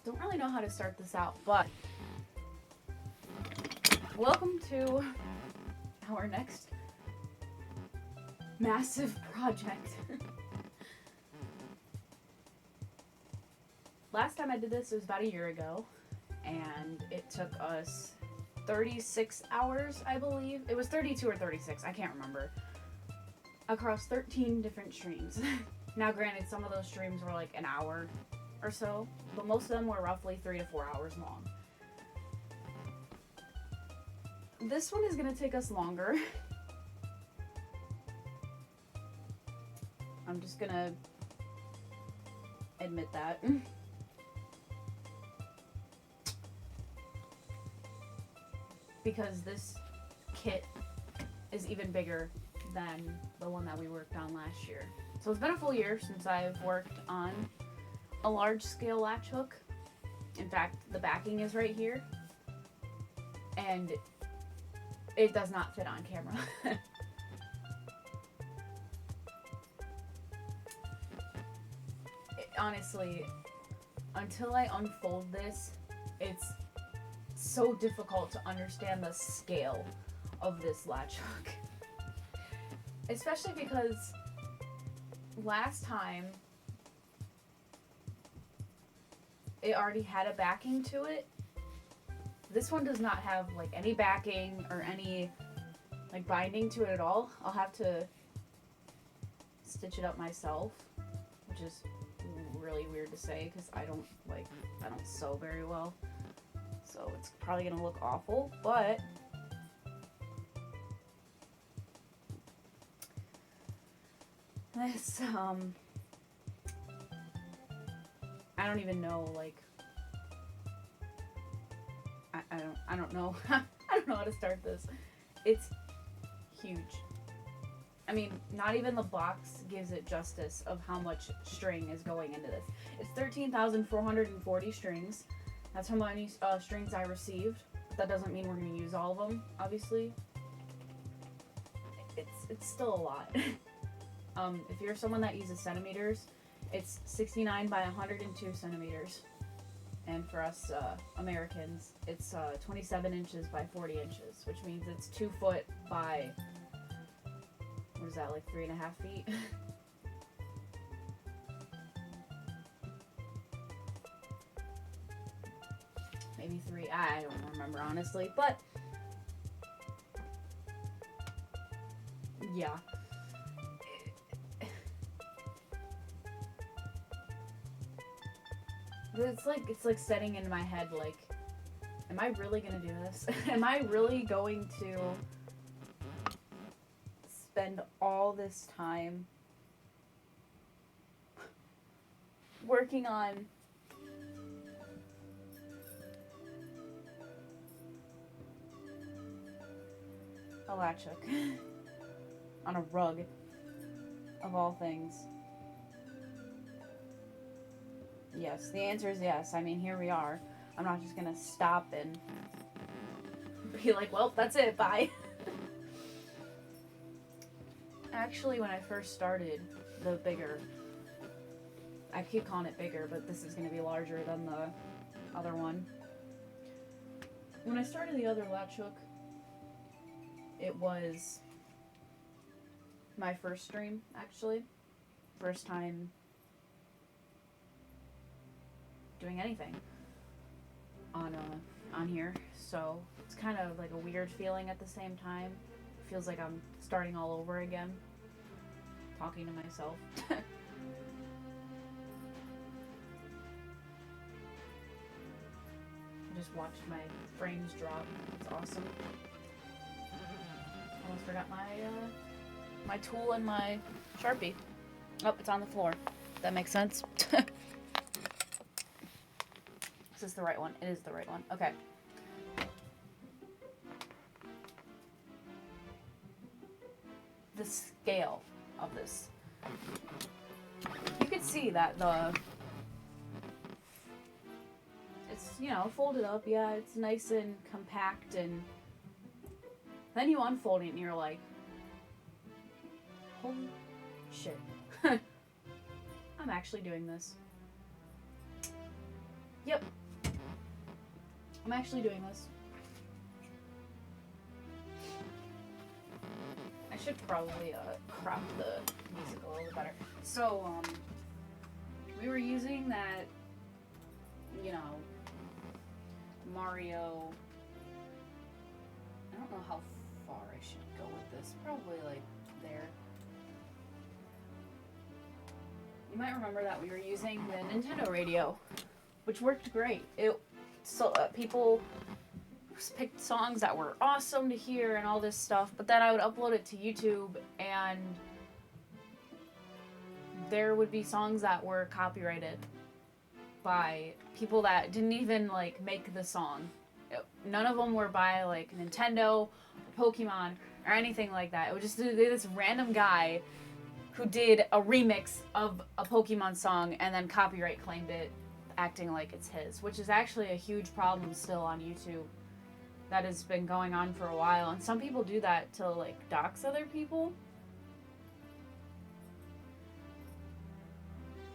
don't really know how to start this out, but welcome to our next massive project. Last time I did this was about a year ago, and it took us 36 hours, I believe. It was 32 or 36, I can't remember. Across 13 different streams. Now granted, some of those streams were like an hour or so, but most of them were roughly 3 to 4 hours long. This one is going to take us longer. I'm just going to admit that. Because this kit is even bigger than the one that we worked on last year. So it's been a full year since I've worked on a large scale latch hook. In fact, the backing is right here. And it does not fit on camera. Honestly, until I unfold this, it's so difficult to understand the scale of this latch hook. Especially because last time it already had a backing to it. This one does not have like any backing or any like binding to it at all. I'll have to stitch it up myself, which is really weird to say because I don't sew very well. So it's probably gonna look awful, but this I don't even know, like I don't know I don't know how to start this. It's huge. I mean, not even the box gives it justice of how much string is going into this. It's 13,440 strings. That's how many strings I received. But that doesn't mean we're going to use all of them, obviously. It's still a lot. If you're someone that uses centimeters, it's 69 by 102 centimeters. And for us Americans, it's 27 inches by 40 inches, which means it's 2 foot by, what is that, like 3.5 feet? Maybe 3, I don't remember honestly, but yeah. It's like setting in my head, like, am I really gonna do this? Am I really going to spend all this time working on a latch hook on a rug of all things? Yes, the answer is yes. I mean, here we are. I'm not just gonna stop and be like, well, that's it, bye. Actually, when I first started the bigger, I keep calling it bigger, but this is gonna be larger than the other one. When I started the other latch hook, it was my first stream, actually. First time doing anything on here, so it's kind of like a weird feeling at the same time. It feels like I'm starting all over again, talking to myself. I just watched my frames drop. It's awesome. Almost forgot my tool and my Sharpie. Oh, it's on the floor. That makes sense. Is this the right one? It is the right one. Okay. The scale of this. You can see that it's, you know, folded up. Yeah, it's nice and compact, and then you unfold it and you're like, holy shit. I'm actually doing this. Yep. I'm actually doing this. I should probably crop the music a little bit better. So, we were using that, you know, Mario. I don't know how far I should go with this. Probably like there. You might remember that we were using the Nintendo radio, which worked great. People picked songs that were awesome to hear and all this stuff, but then I would upload it to YouTube and there would be songs that were copyrighted by people that didn't even like make the song. None of them were by like Nintendo, or Pokemon, or anything like that. It was just this random guy who did a remix of a Pokemon song and then copyright claimed it, acting like it's his, which is actually a huge problem still on YouTube. That has been going on for a while, and some people do that to like dox other people.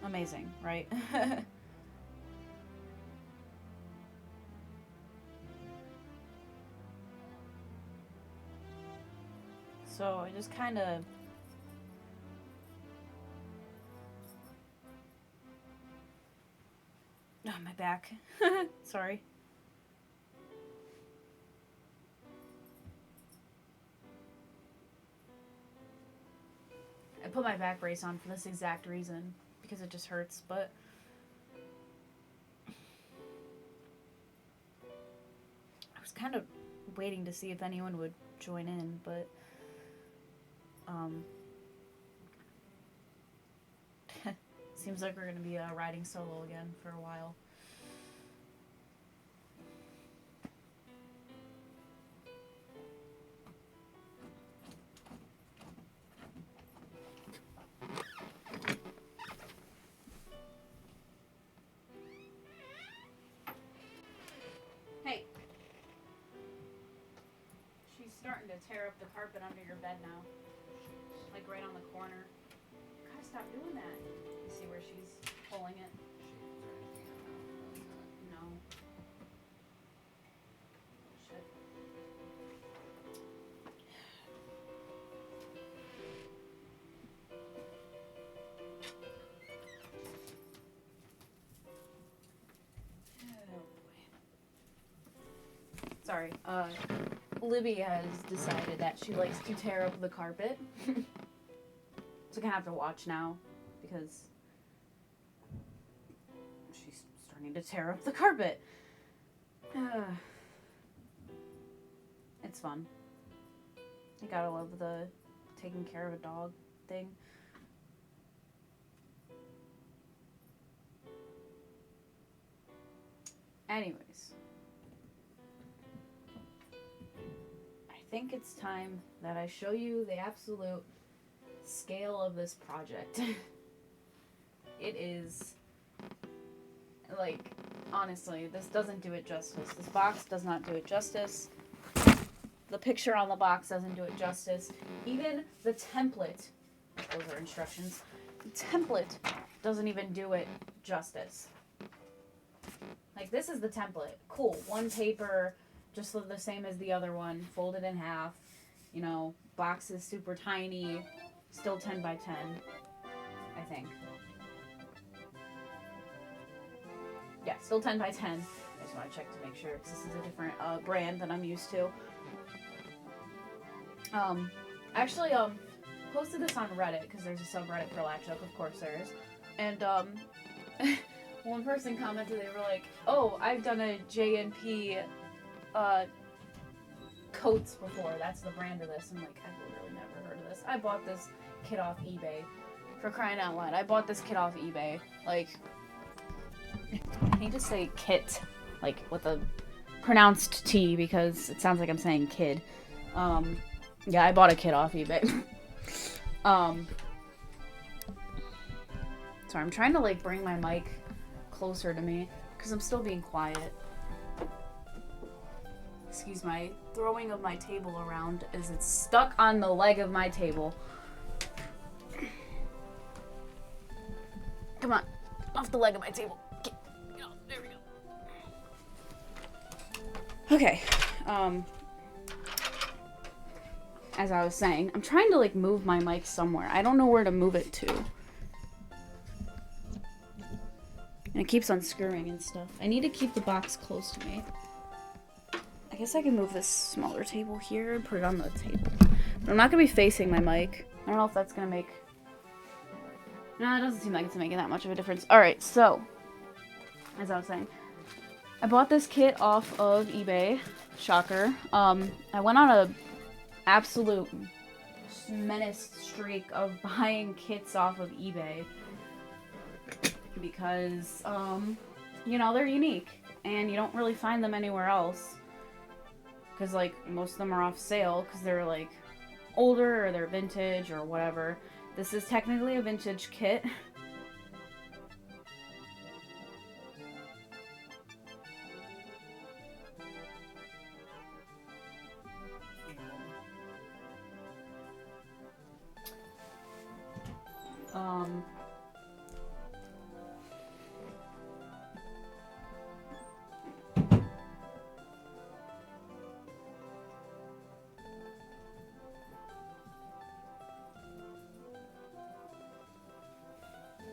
Amazing, right? So I just kind of my back. Sorry. I put my back brace on for this exact reason, because it just hurts, but I was kind of waiting to see if anyone would join in, but seems like we're going to be riding solo again for a while. Hey. She's starting to tear up the carpet under your bed now. Like right on the corner. You gotta stop doing that. You see where she's pulling it? No. Shit. Oh boy. Sorry. Libby has decided that she likes to tear up the carpet. So I'm gonna have to watch now because she's starting to tear up the carpet. It's fun. I gotta love the taking care of a dog thing. Anyways. I think it's time that I show you the absolute scale of this project. It is, like, honestly, this doesn't do it justice. This box does not do it justice. The picture on the box doesn't do it justice. Even the template, those are instructions, the template doesn't even do it justice. Like, this is the template. Cool. One paper, just the same as the other one, folded in half. You know, box is super tiny, still 10 by 10, I think. Yeah, still 10 by 10. I just want to check to make sure, because this is a different brand than I'm used to. Actually, posted this on Reddit, because there's a subreddit for Latch, of course there is. And, one person commented, they were like, oh, I've done a J&P, coats before. That's the brand of this. I'm like, I've literally never heard of this. I bought this kit off eBay. For crying out loud. I bought this kit off eBay. Like, I need to say kit, like, with a pronounced T, because it sounds like I'm saying kid. Yeah, I bought a kit off eBay. Sorry, I'm trying to, like, bring my mic closer to me, because I'm still being quiet. Excuse my throwing of my table around as it's stuck on the leg of my table. Come on, off the leg of my table. Okay. Oh, there we go. Okay. As I was saying, I'm trying to like move my mic somewhere. I don't know where to move it to. And it keeps unscrewing and stuff. I need to keep the box close to me. I guess I can move this smaller table here and put it on the table. But I'm not going to be facing my mic. I don't know if that's going to make... No, it doesn't seem like it's making that much of a difference. Alright, so... As I was saying, I bought this kit off of eBay. Shocker. I went on a absolute menace streak of buying kits off of eBay. Because, you know, they're unique. And you don't really find them anywhere else. Because, like, most of them are off sale. Because they're, like, older or they're vintage or whatever. This is technically a vintage kit.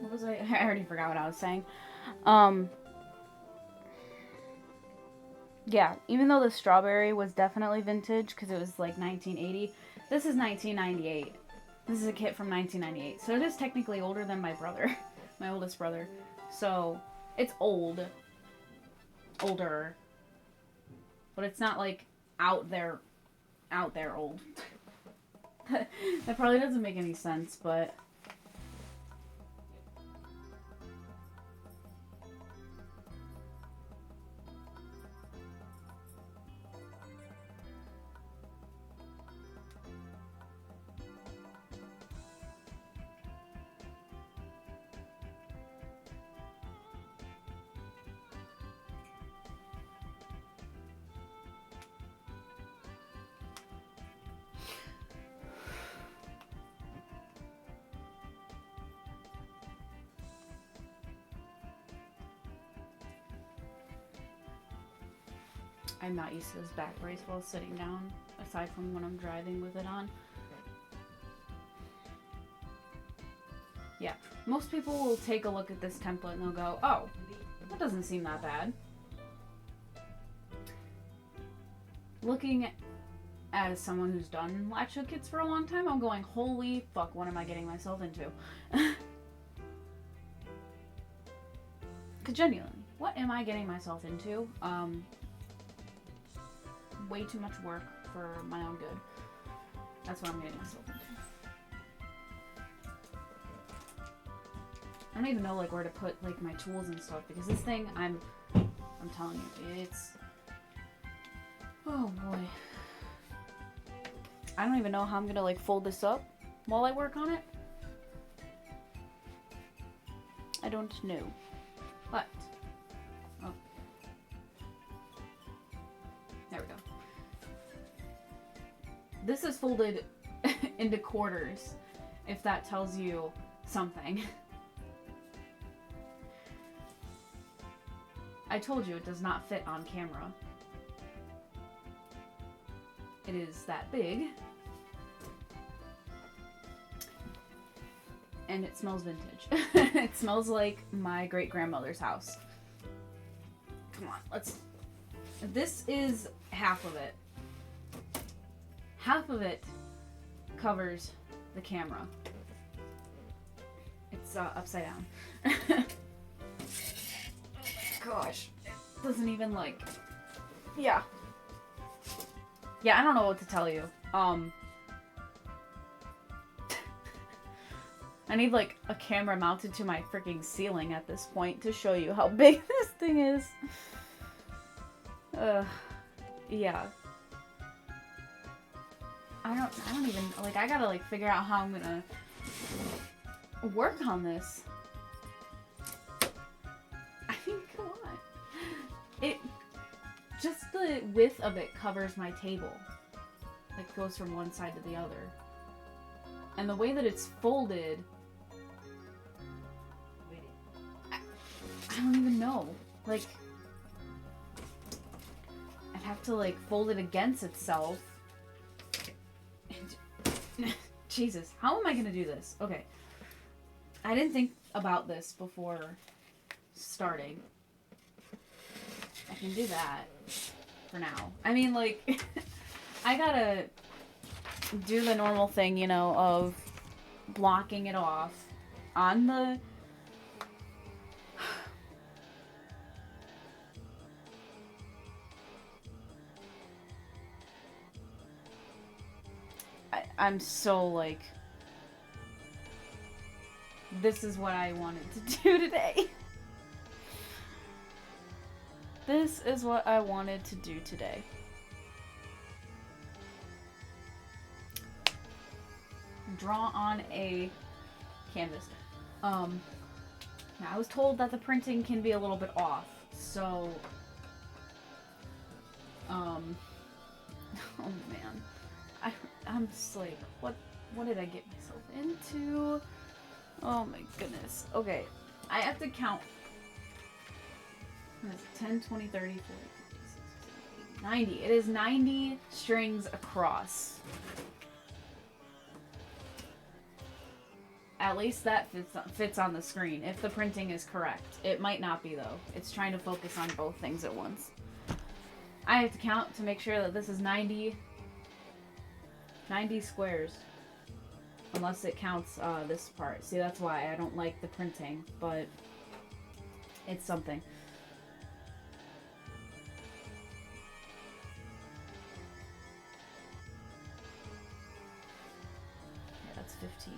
What was I already forgot what I was saying. Yeah, even though the strawberry was definitely vintage because it was like 1980, this is 1998. This is a kit from 1998, so it is technically older than my brother, my oldest brother. So it's older, but it's not like out there old. That probably doesn't make any sense, but. I'm not used to this back brace while sitting down, aside from when I'm driving with it on. Yeah, most people will take a look at this template and they'll go, oh, that doesn't seem that bad. Looking as someone who's done latch hook kits for a long time, I'm going, holy fuck, what am I getting myself into? Because genuinely, what am I getting myself into? Way too much work for my own good. That's what I'm getting myself into. I don't even know like where to put like my tools and stuff because this thing I'm telling you, it's oh boy. I don't even know how I'm gonna like fold this up while I work on it. I don't know. But oh. There we go. This is folded into quarters, if that tells you something. I told you it does not fit on camera. It is that big. And it smells vintage. It smells like my great-grandmother's house. Come on, let's... This is half of it. Half of it covers the camera. It's upside down. Gosh, it doesn't even like... Yeah. Yeah, I don't know what to tell you. I need like a camera mounted to my freaking ceiling at this point to show you how big this thing is. Yeah. I don't even, like, I gotta, like, figure out how I'm gonna work on this. I mean, come on. Just the width of it covers my table. Like, goes from one side to the other. And the way that it's folded, I don't even know. Like, I'd have to like fold it against itself. Jesus, how am I gonna do this? Okay. I didn't think about this before starting. I can do that for now. I mean, like, I gotta do the normal thing, you know, of blocking it off on the... I'm so, like... This is what I wanted to do today. This is what I wanted to do today. Draw on a canvas. Now I was told that the printing can be a little bit off, so oh man, I'm just like, what did I get myself into? Oh my goodness. Okay, I have to count. What is it? 10, 20, 30, 40, 50, 60, 70, 80, 90. It is 90 strings across. At least that fits on the screen, if the printing is correct. It might not be, though. It's trying to focus on both things at once. I have to count to make sure that this is 90 squares. Unless it counts this part. See, that's why I don't like the printing, but it's something. Yeah, that's 15.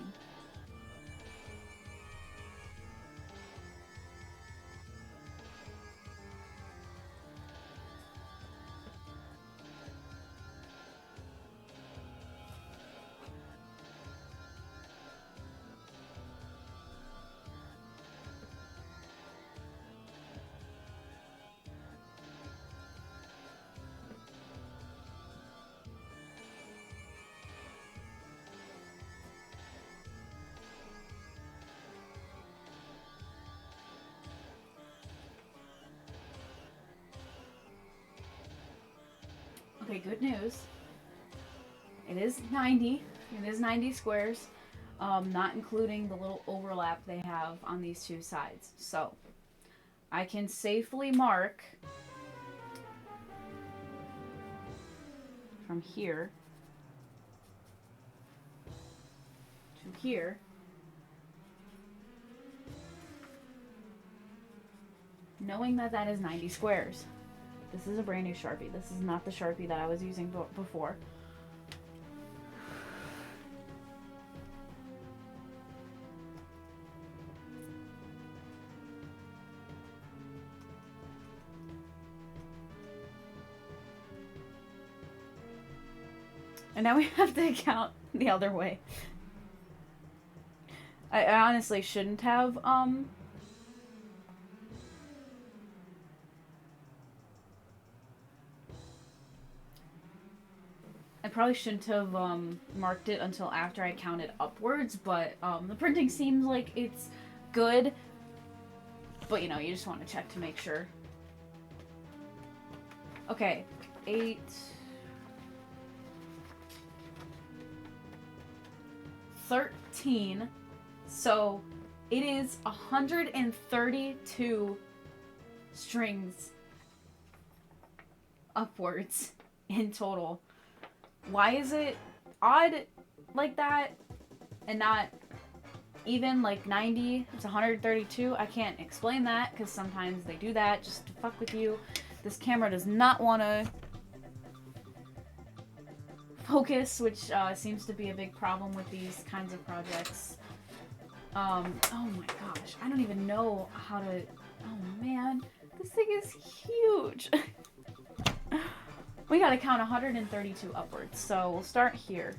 Okay, good news. It is 90. It is 90 squares, not including the little overlap they have on these two sides. So, I can safely mark from here to here, knowing that that is 90 squares. This is a brand new Sharpie. This is not the Sharpie that I was using before. And now we have to count the other way. I honestly shouldn't have, I probably shouldn't have marked it until after I counted upwards, but the printing seems like it's good. But, you know, you just want to check to make sure. Okay, 8... 13. So, it is 132 strings upwards in total. Why is it odd like that and not even like 90? It's 132. I can't explain that because sometimes they do that just to fuck with you. This camera does not want to focus, which seems to be a big problem with these kinds of projects. Oh my gosh, I don't even know how to... Oh man, this thing is huge. We gotta count 132 upwards, so we'll start here.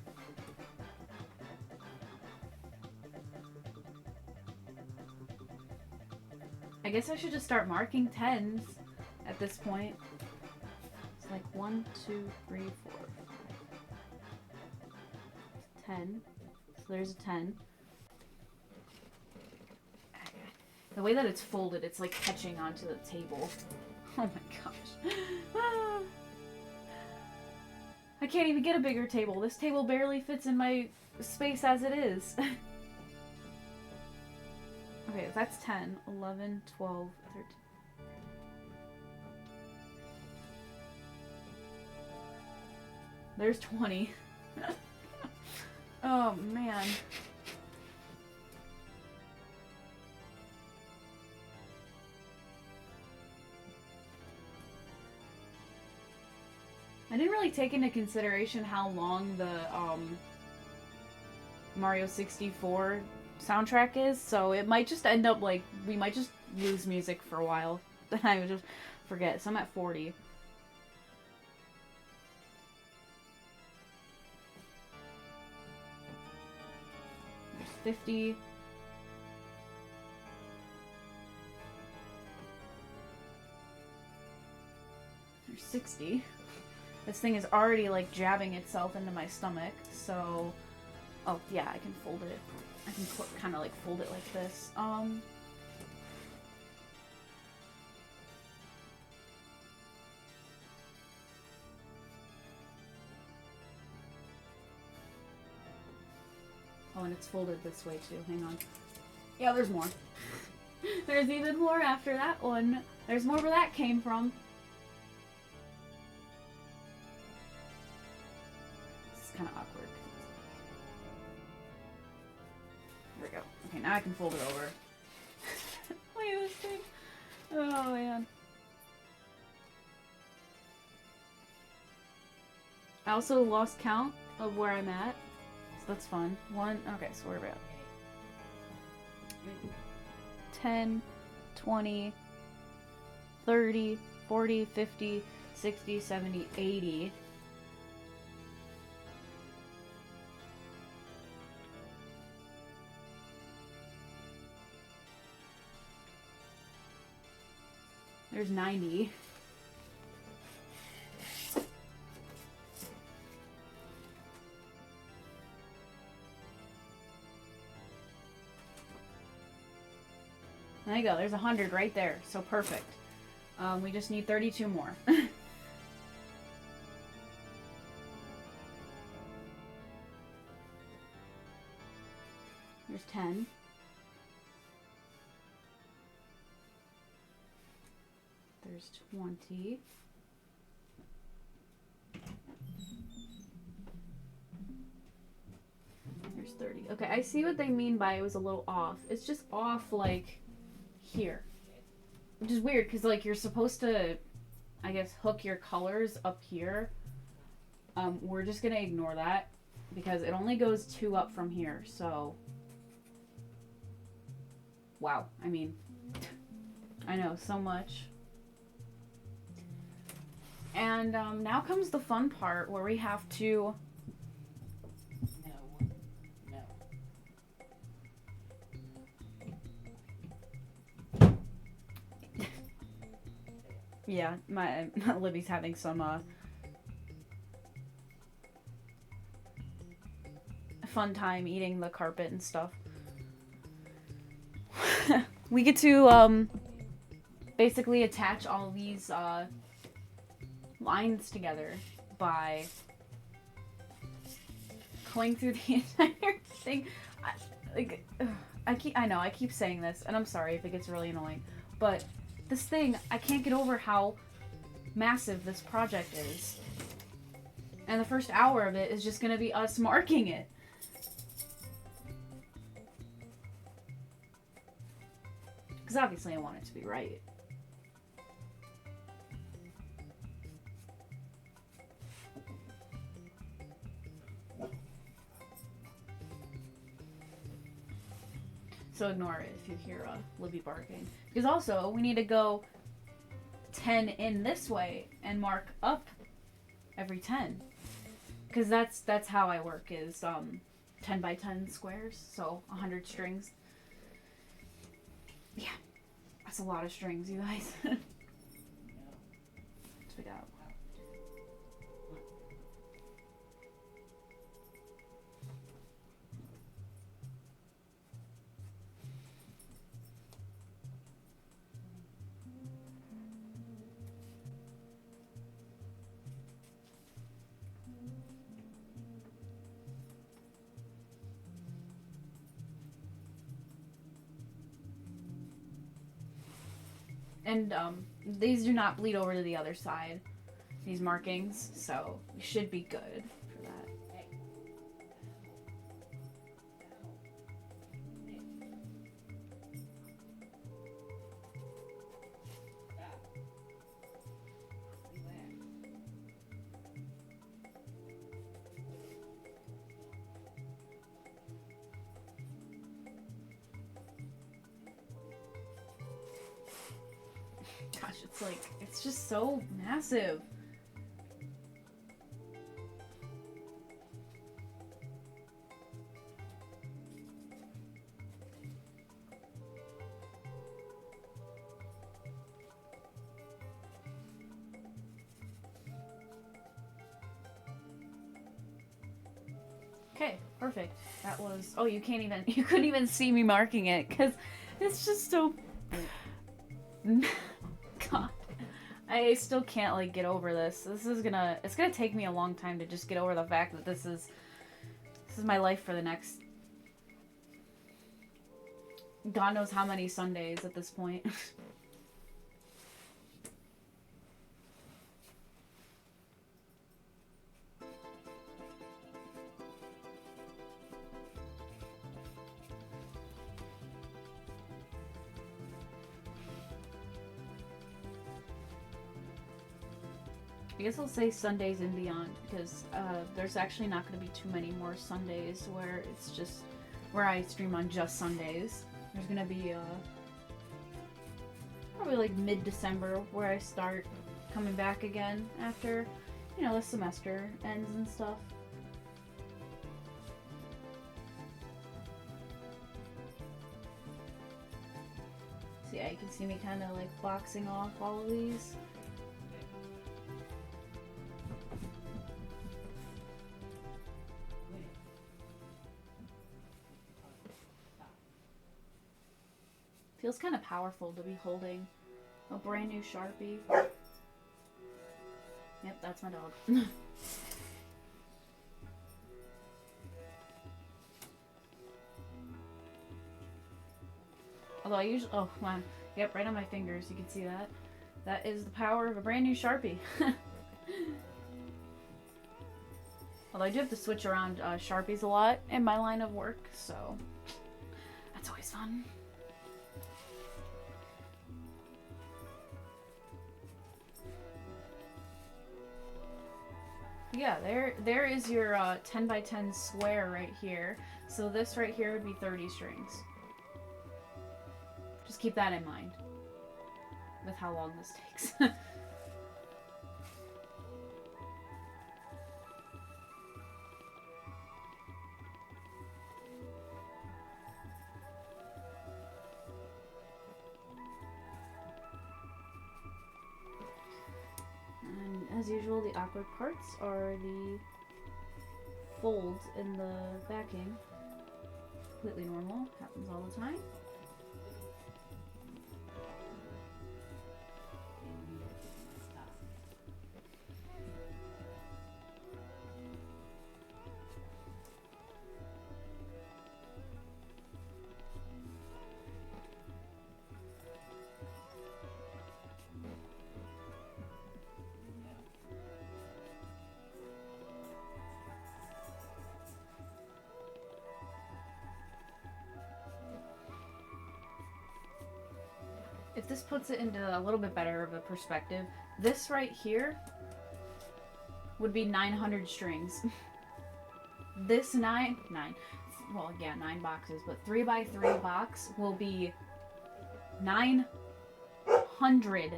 I guess I should just start marking 10s at this point. It's like 1, 2, 3, 4, 5. 10. So there's a 10. The way that it's folded, it's like catching onto the table. Oh my gosh. I can't even get a bigger table. This table barely fits in my space as it is. Okay, that's 10, 11, 12, 13. There's 20. Oh, man. I didn't really take into consideration how long the Mario 64 soundtrack is, so it might just end up like we might just lose music for a while. Then I would just forget. So I'm at 40. There's 50. There's 60. This thing is already like jabbing itself into my stomach, so oh yeah, I can fold it. I can kind of like fold it like this. Oh, and it's folded this way too. Hang on. Yeah, there's more. There's even more after that one. There's more where that came from. This is kind of awkward. There we go. Okay, now I can fold it over. Look at this thing. Oh, man. I also lost count of where I'm at. So that's fun. Okay, so where are we at? 10, 20, 30, 40, 50, 60, 70, 80. There's 90. There you go. There's 100 right there. So perfect. We just need 32 more. There's 10. There's 20. There's 30. Okay, I see what they mean by it was a little off. It's just off, like, here. Which is weird, because, like, you're supposed to, I guess, hook your colors up here. We're just going to ignore that, because it only goes 2 up from here, so... Wow. I mean, I know, so much. And now comes the fun part where we have to... Yeah, my Libby's having some fun time eating the carpet and stuff. We get to basically attach all these lines together by going through the entire thing. I know I keep saying this, and I'm sorry if it gets really annoying, but this thing, I can't get over how massive this project is. And the first hour of it is just going to be us marking it. Because obviously I want it to be right. So ignore it if you hear Libby barking. Because also, we need to go 10 in this way and mark up every 10. Because that's how I work, is 10 by 10 squares, so 100 strings. Yeah, that's a lot of strings, you guys. What we got? And these do not bleed over to the other side, these markings, so you should be good for that. Gosh, it's like, it's just so massive. Okay, perfect. That was, oh, you couldn't even see me marking it, because it's just so, God. I still can't, like, get over this. It's gonna take me a long time to just get over the fact that this is my life for the next, God knows how many Sundays at this point. I guess I'll say Sundays and beyond, because there's actually not going to be too many more Sundays where it's just where I stream on just Sundays. There's going to be probably like mid-December where I start coming back again after, you know, the semester ends and stuff. So yeah, you can see me kind of like boxing off all of these. Feels kind of powerful to be holding a brand new Sharpie. Yep, that's my dog. Although I usually, oh man, yep, right on my fingers, you can see that. That is the power of a brand new Sharpie. Although I do have to switch around Sharpies a lot in my line of work, so that's always fun. Yeah, there is your 10 by 10 square right here. So this right here would be 30 strings. Just keep that in mind with how long this takes. As usual, the awkward parts are the folds in the backing. Completely normal, happens all the time. If this puts it into a little bit better of a perspective, this right here would be 900 strings. This nine boxes, but 3x3 box will be 900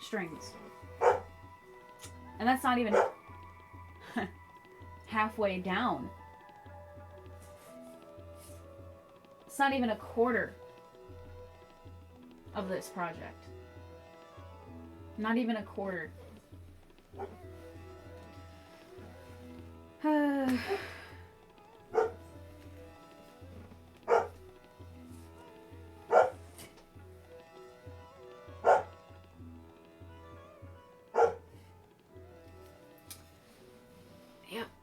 strings. And that's not even halfway down. It's not even a quarter of this project. Not even a quarter. Yep,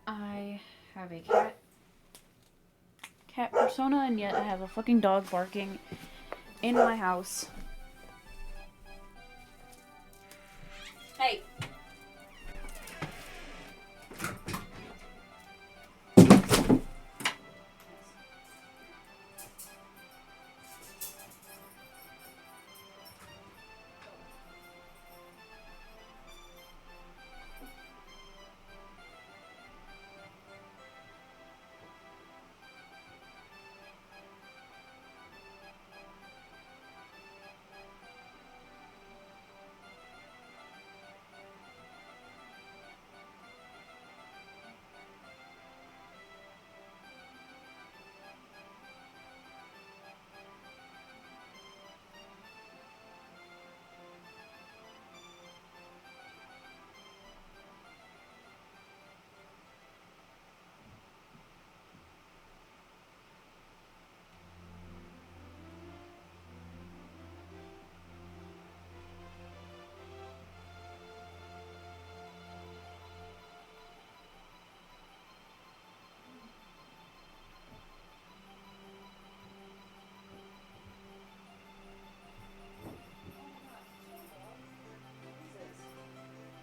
I have a cat persona, and yet I have a fucking dog barking in my house. Hey.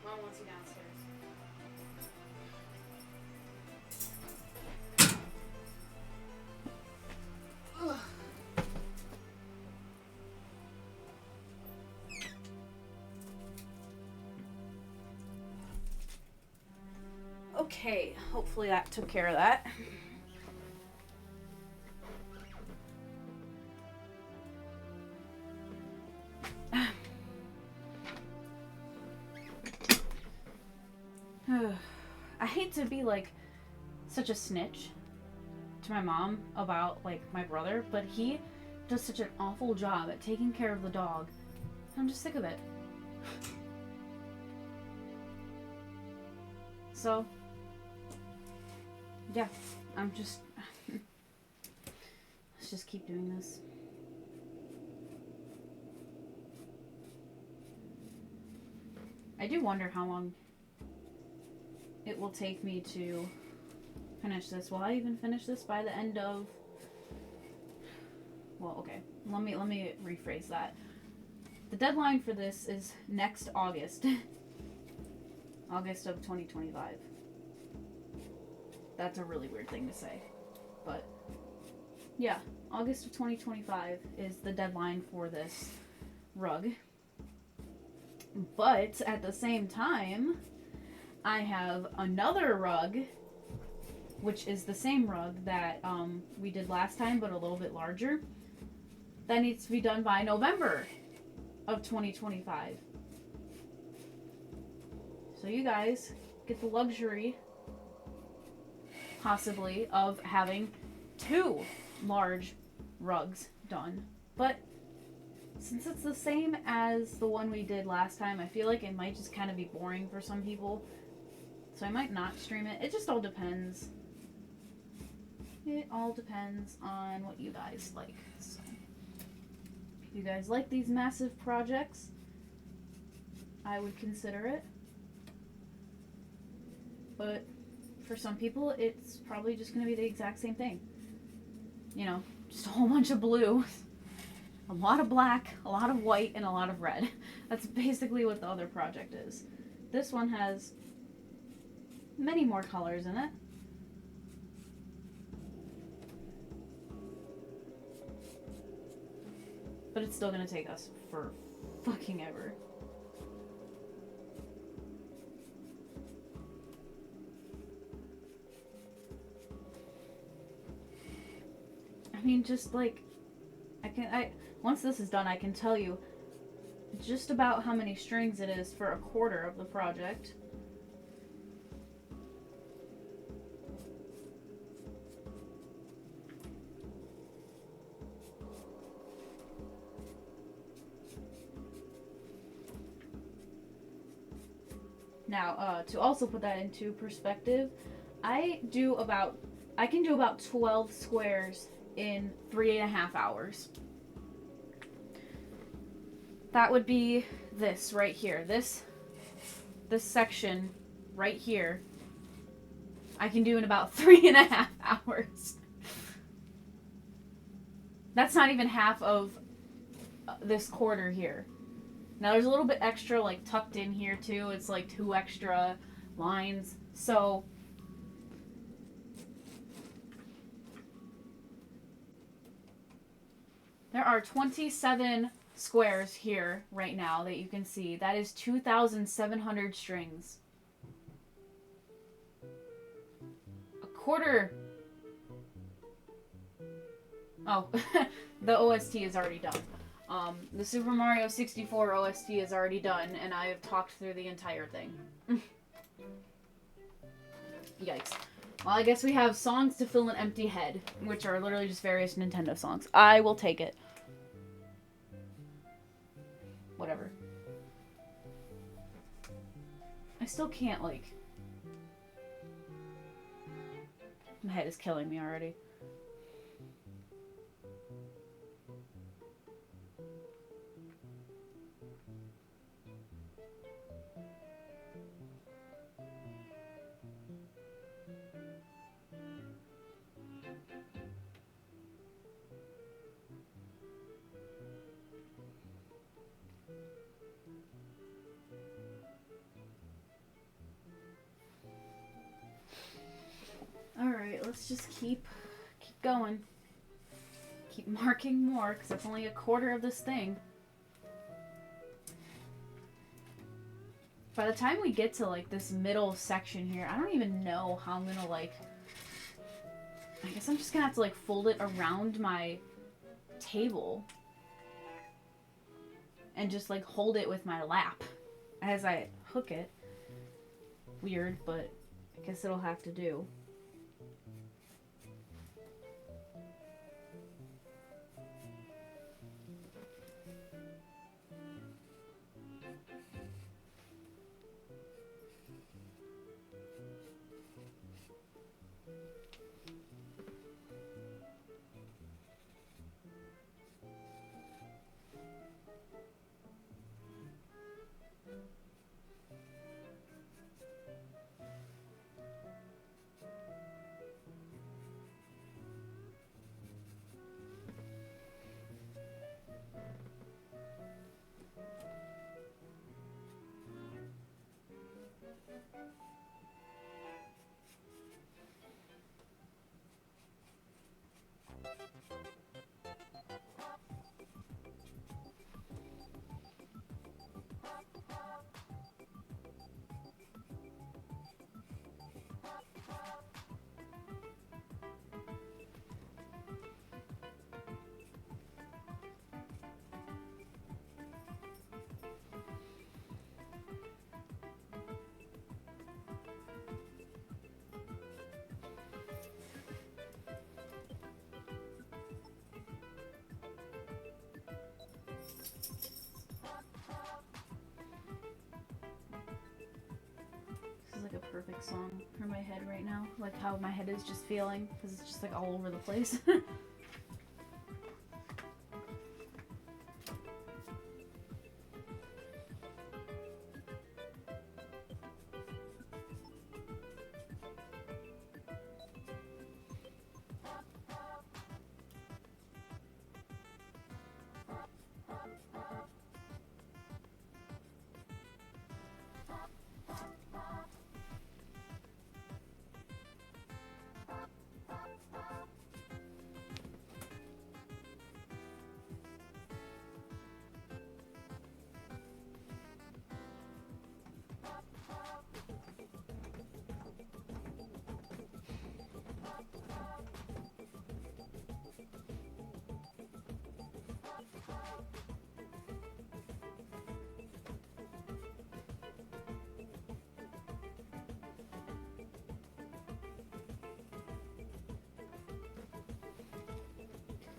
Mom wants you downstairs. Ugh. Okay, hopefully that took care of that. I hate to be like such a snitch to my mom about like my brother, but he does such an awful job at taking care of the dog. I'm just sick of it. So, yeah, I'm just let's just keep doing this. I do wonder how long it will take me to finish this. Will I even finish this by the end of... Well, okay. Let me rephrase that. The deadline for this is next August. August of 2025. That's a really weird thing to say. But, yeah. August of 2025 is the deadline for this rug. But, at the same time, I have another rug, which is the same rug that we did last time, but a little bit larger. That needs to be done by November of 2025. So you guys get the luxury, possibly, of having 2 large rugs done. But since it's the same as the one we did last time, I feel like it might just kind of be boring for some people. So I might not stream it. It just all depends. It all depends on what you guys like. So, if you guys like these massive projects, I would consider it. But for some people, it's probably just going to be the exact same thing. You know, just a whole bunch of blue, a lot of black, a lot of white, and a lot of red. That's basically what the other project is. This one has many more colors in it. But it's still gonna take us for fucking ever. I mean, just like, once this is done, I can tell you just about how many strings it is for a quarter of the project. Now, to also put that into perspective, I can do about 12 squares in 3.5 hours. That would be this right here. This section right here, I can do in about 3.5 hours. That's not even half of this quarter here. Now there's a little bit extra like tucked in here too. It's like 2 extra lines. So there are 27 squares here right now that you can see. That is 2,700 strings. A quarter. Oh, the OST is already done. The Super Mario 64 OST is already done, and I have talked through the entire thing. Yikes. Well, I guess we have songs to fill an empty head, which are literally just various Nintendo songs. I will take it. Whatever. I still can't, like... My head is killing me already. Alright, let's just keep going. Keep marking more, because that's only a quarter of this thing. By the time we get to, like, this middle section here, I don't even know how I'm gonna, like... I guess I'm just gonna have to, like, fold it around my table. And just, like, hold it with my lap as I hook it. Weird, but I guess it'll have to do. Like a perfect song for my head right now. Like how my head is just feeling, because it's just like all over the place.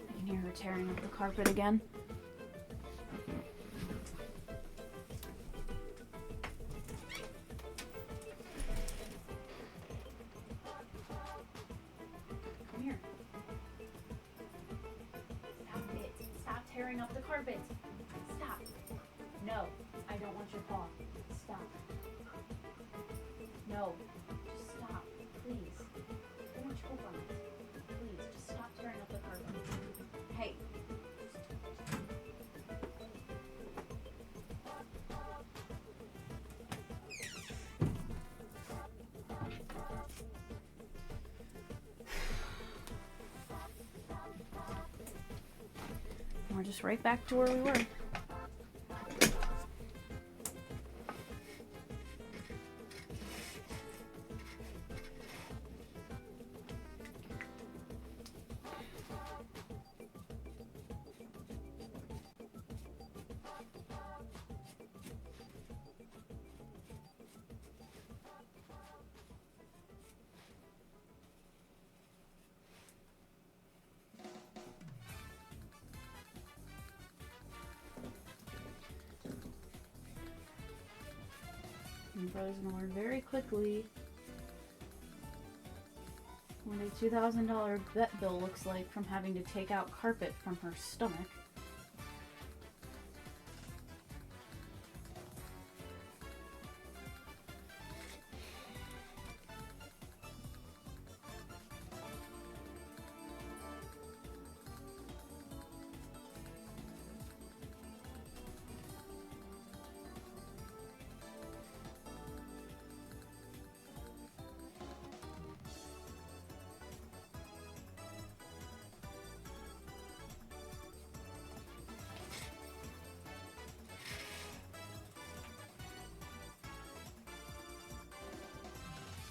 I can hear her tearing up the carpet again. Come here. Stop it. Stop tearing up the carpet. Stop. No, I don't want your paw. Stop. No, just stop, please. Don't choke on it. Please, just stop tearing up the carpet. Hey. we're just right back to where we were. My brother's gonna learn very quickly what a $2,000 vet bill looks like from having to take out carpet from her stomach.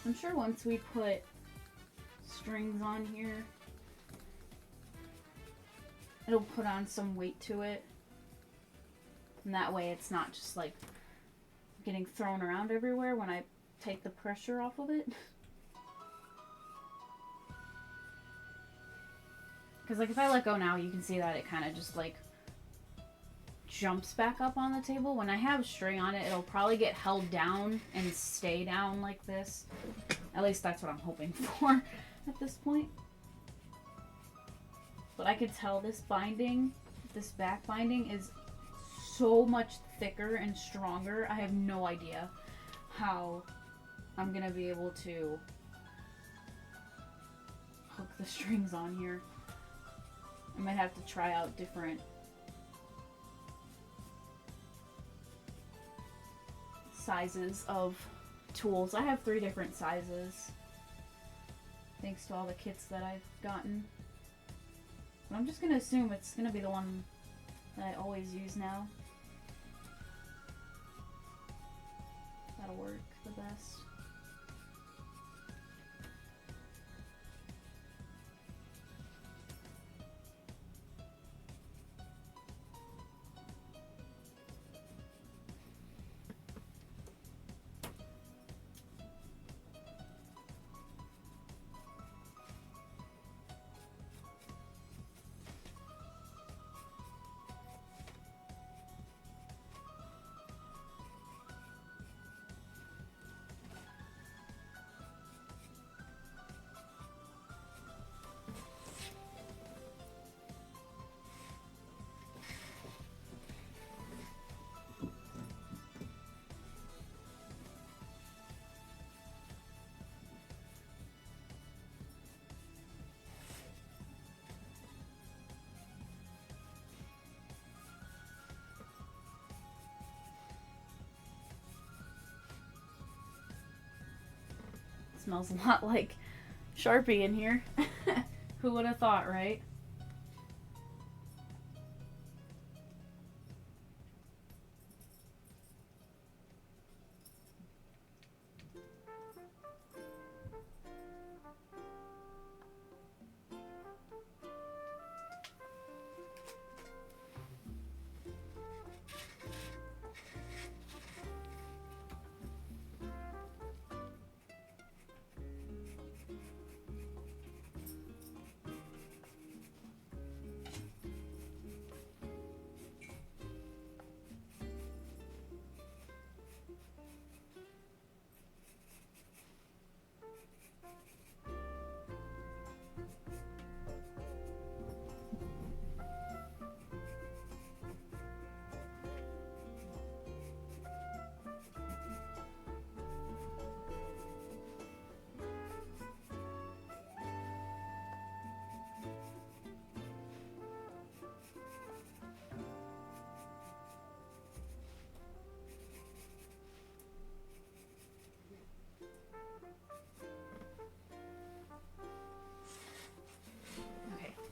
I'm sure once we put strings on here, it'll put on some weight to it. And that way it's not just like getting thrown around everywhere when I take the pressure off of it. Because like if I let go now, you can see that it kind of just like jumps back up on the table. When I have string on it, it'll probably get held down and stay down like this. At least that's what I'm hoping for at this point. But I could tell this binding, this back binding is so much thicker and stronger. I have no idea how I'm gonna be able to hook the strings on here. I might have to try out different sizes of tools. I have 3 different sizes thanks to all the kits that I've gotten. But I'm just gonna assume it's gonna be the one that I always use now. That'll work the best. Smells a lot like Sharpie in here. Who would have thought, right?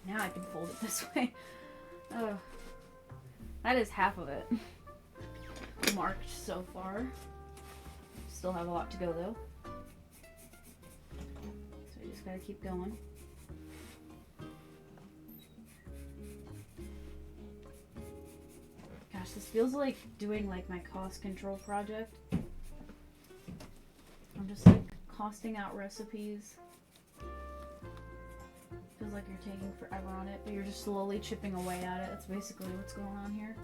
Now I can fold it this way. Oh. That is half of it marked so far. Still have a lot to go though. So we just gotta keep going. Gosh, this feels like doing like my cost control project. I'm just like costing out recipes. Feels like you're taking forever on it, but you're just slowly chipping away at it. That's basically what's going on here.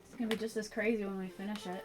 It's gonna be just as crazy when we finish it.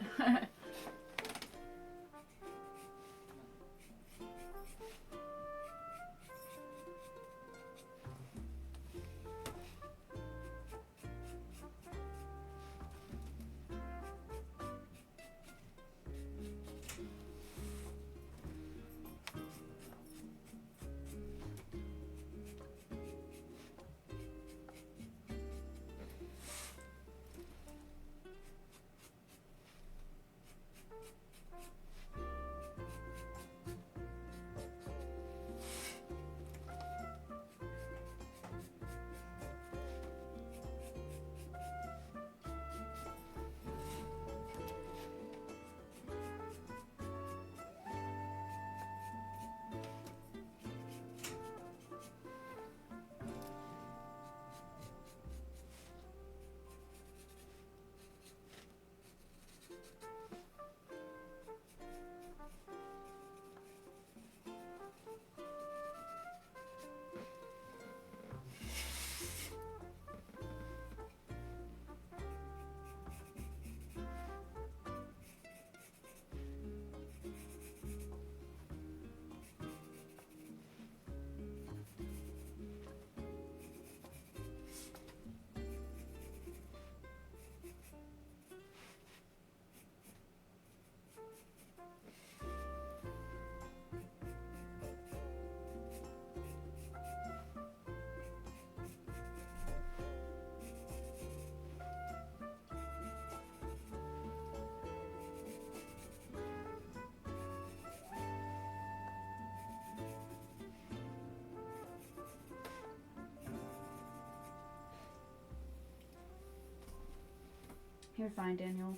You're fine, Daniel.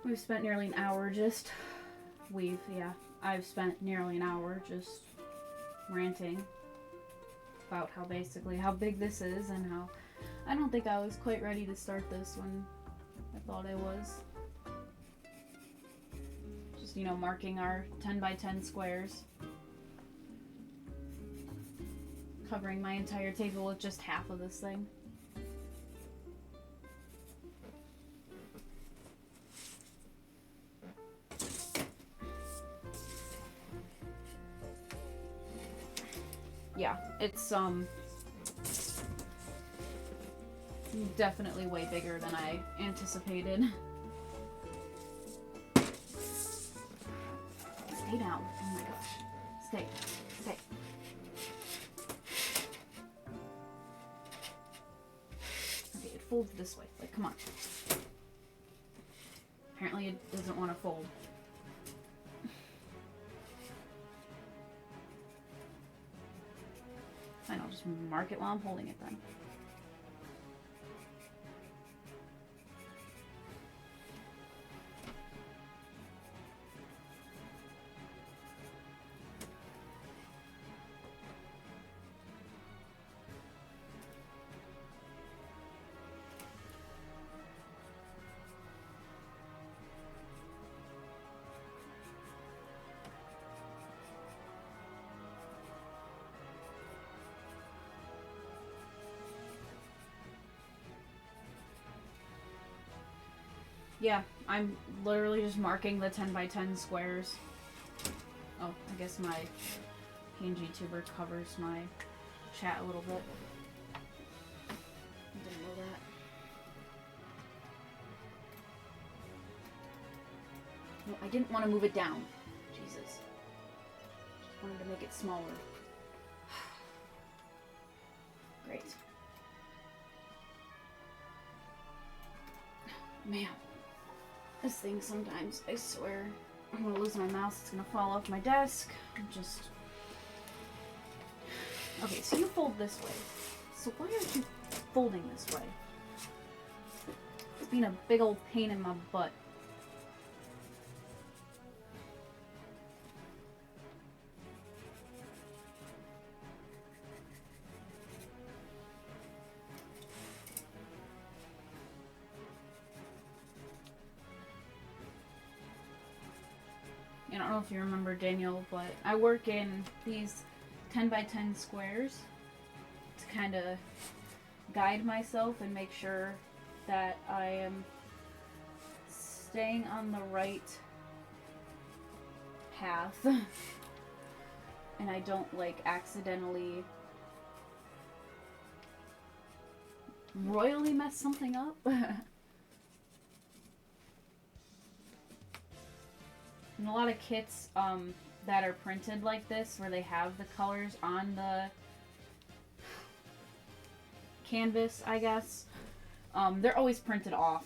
We've spent nearly an hour just... I've spent nearly an hour just ranting about how big this is and how I don't think I was quite ready to start this when I thought I was. Just, you know, marking our 10 by 10 squares. Covering my entire table with just half of this thing. Yeah, it's definitely way bigger than I anticipated. Stay down. Oh my gosh. Stay. Stay. Okay, it folds this way. Like, come on. Apparently it doesn't want to fold. Fine, I'll just mark it while I'm holding it then. Yeah, I'm literally just marking the 10 by 10 squares. Oh, I guess my PNG tuber covers my chat a little bit. I didn't know that. No, I didn't want to move it down. Jesus. Just wanted to make it smaller. Man, this thing sometimes, I swear, I'm gonna lose my mouse. It's gonna fall off my desk. I'm just... Okay, so you fold this way. So why aren't you folding this way? It's being a big old pain in my butt. I don't know if you remember, Daniel, but I work in these 10 by 10 squares to kind of guide myself and make sure that I am staying on the right path and I don't like accidentally royally mess something up. And a lot of kits that are printed like this, where they have the colors on the canvas, I guess, they're always printed off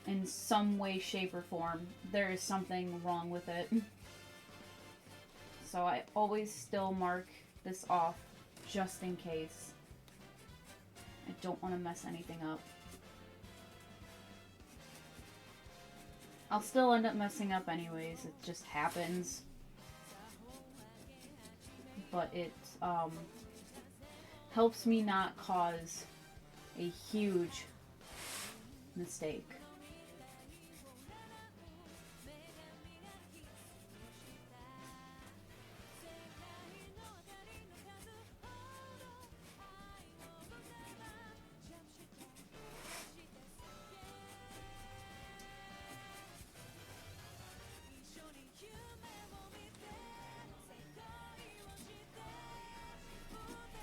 in some way, shape, or form. There is something wrong with it. So I always still mark this off just in case. I don't want to mess anything up. I'll still end up messing up anyways, it just happens. But it helps me not cause a huge mistake.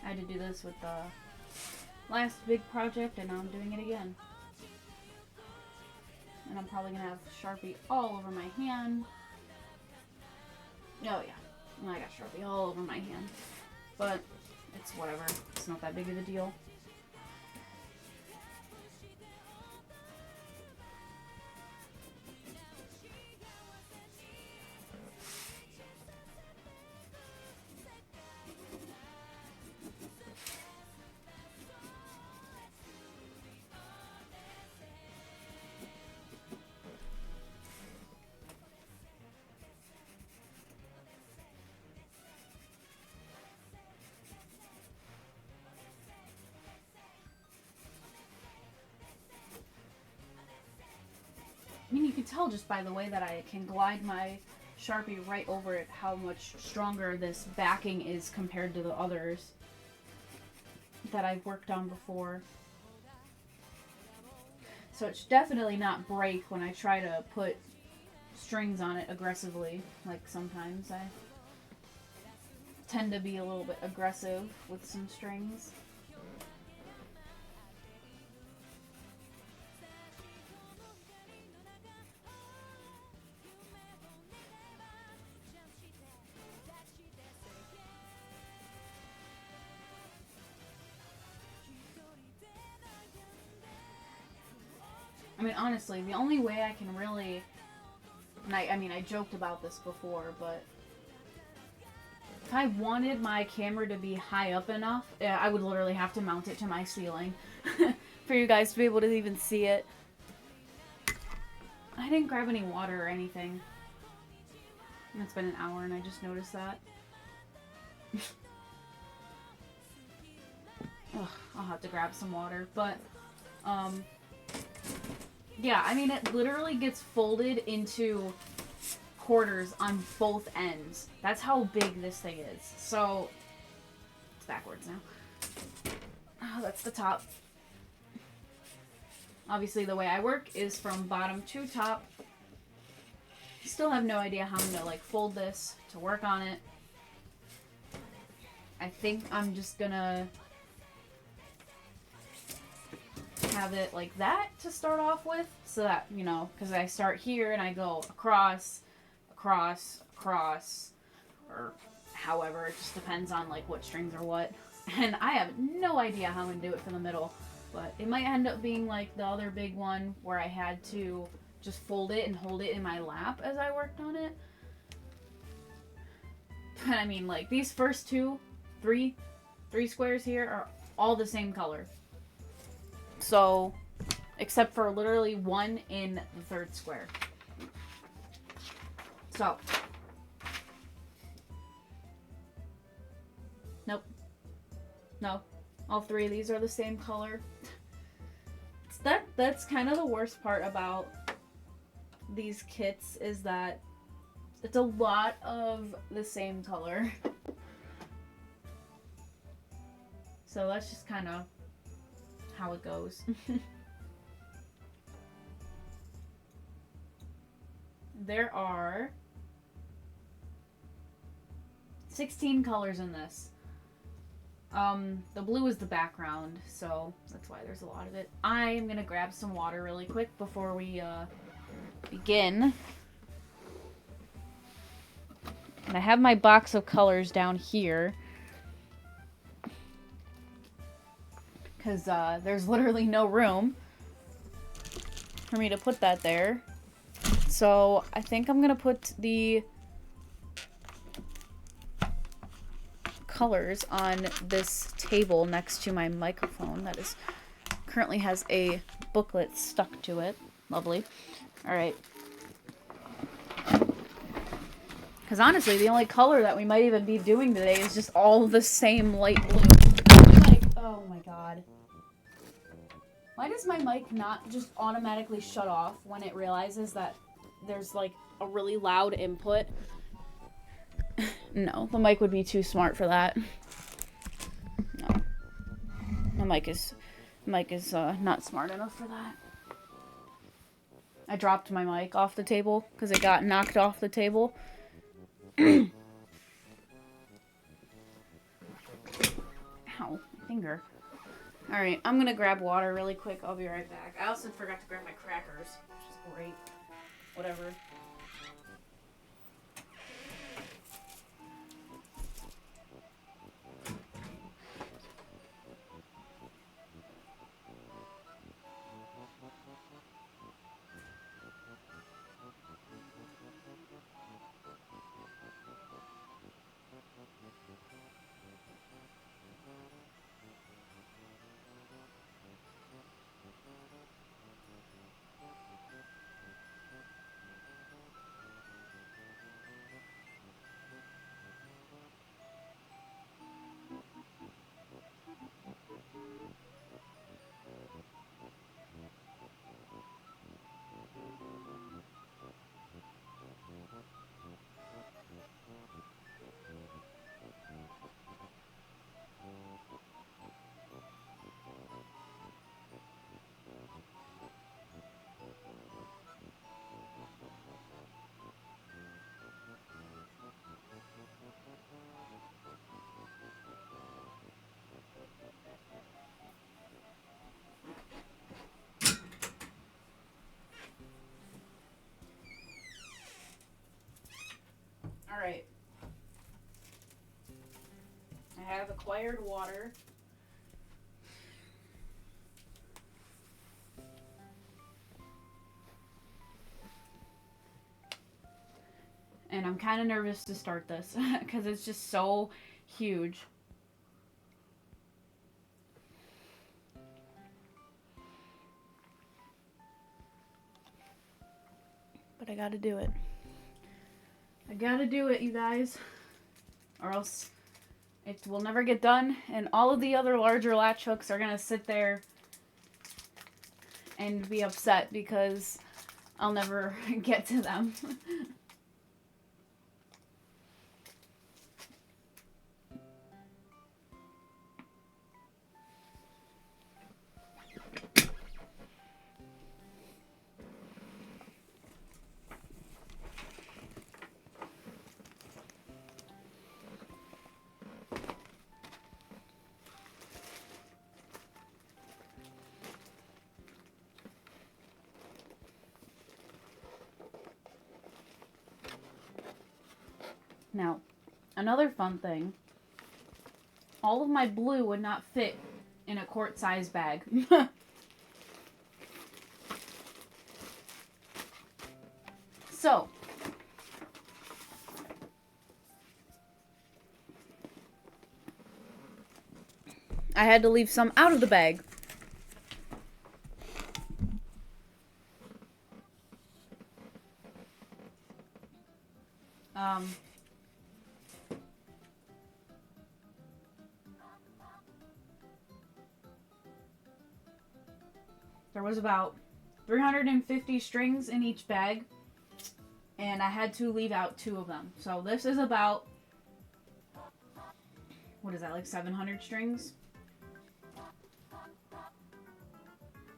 I had to do this with the last big project, and now I'm doing it again. And I'm probably going to have Sharpie all over my hand. Oh yeah, I got Sharpie all over my hand. But it's whatever, it's not that big of a deal. I mean, you can tell just by the way that I can glide my Sharpie right over it how much stronger this backing is compared to the others that I've worked on before. So it's definitely not break when I try to put strings on it aggressively. Like sometimes I tend to be a little bit aggressive with some strings. I mean, honestly, the only way I can really, and I mean, I joked about this before, but if I wanted my camera to be high up enough, I would literally have to mount it to my ceiling for you guys to be able to even see it. I didn't grab any water or anything. It's been an hour and I just noticed that. Ugh, I'll have to grab some water, but, yeah, I mean, it literally gets folded into quarters on both ends. That's how big this thing is. So, it's backwards now. Oh, that's the top. Obviously, the way I work is from bottom to top. Still have no idea how I'm gonna, like, fold this to work on it. I think I'm just gonna have it like that to start off with, so that, you know, because I start here and I go across, across, across, or however, it just depends on like what strings are what. And I have no idea how I'm gonna do it for the middle. But it might end up being like the other big one where I had to just fold it and hold it in my lap as I worked on it. But I mean, like, these first three squares here are all the same color. So, except for literally one in the third square. So. Nope. No. All three of these are the same color. That's kind of the worst part about these kits is that it's a lot of the same color. So that's just kind of how it goes. There are 16 colors in this. The blue is the background, so that's why there's a lot of it. I am gonna grab some water really quick before we begin. And I have my box of colors down here. Because there's literally no room for me to put that there. So I think I'm gonna put the colors on this table next to my microphone that is currently has a booklet stuck to it. Lovely. All right. Because honestly, the only color that we might even be doing today is just all the same light blue. Oh my god. Why does my mic not just automatically shut off when it realizes that there's like a really loud input? No, the mic would be too smart for that. No. My mic is not smart enough for that. I dropped my mic off the table because it got knocked off the table. Ow, my finger. Alright, I'm gonna grab water really quick. I'll be right back. I also forgot to grab my crackers, which is great. Whatever. Alright. I have acquired water. And I'm kind of nervous to start this because it's just so huge. But I gotta do it. I gotta do it, you guys. Or else it will never get done. And all of the other larger latch hooks are gonna sit there and be upset because I'll never get to them. Now, another fun thing, all of my blue would not fit in a quart-sized bag. So, I had to leave some out of the bag. There was about 350 strings in each bag, and I had to leave out 2 of them. So this is about, what is that, like 700 strings?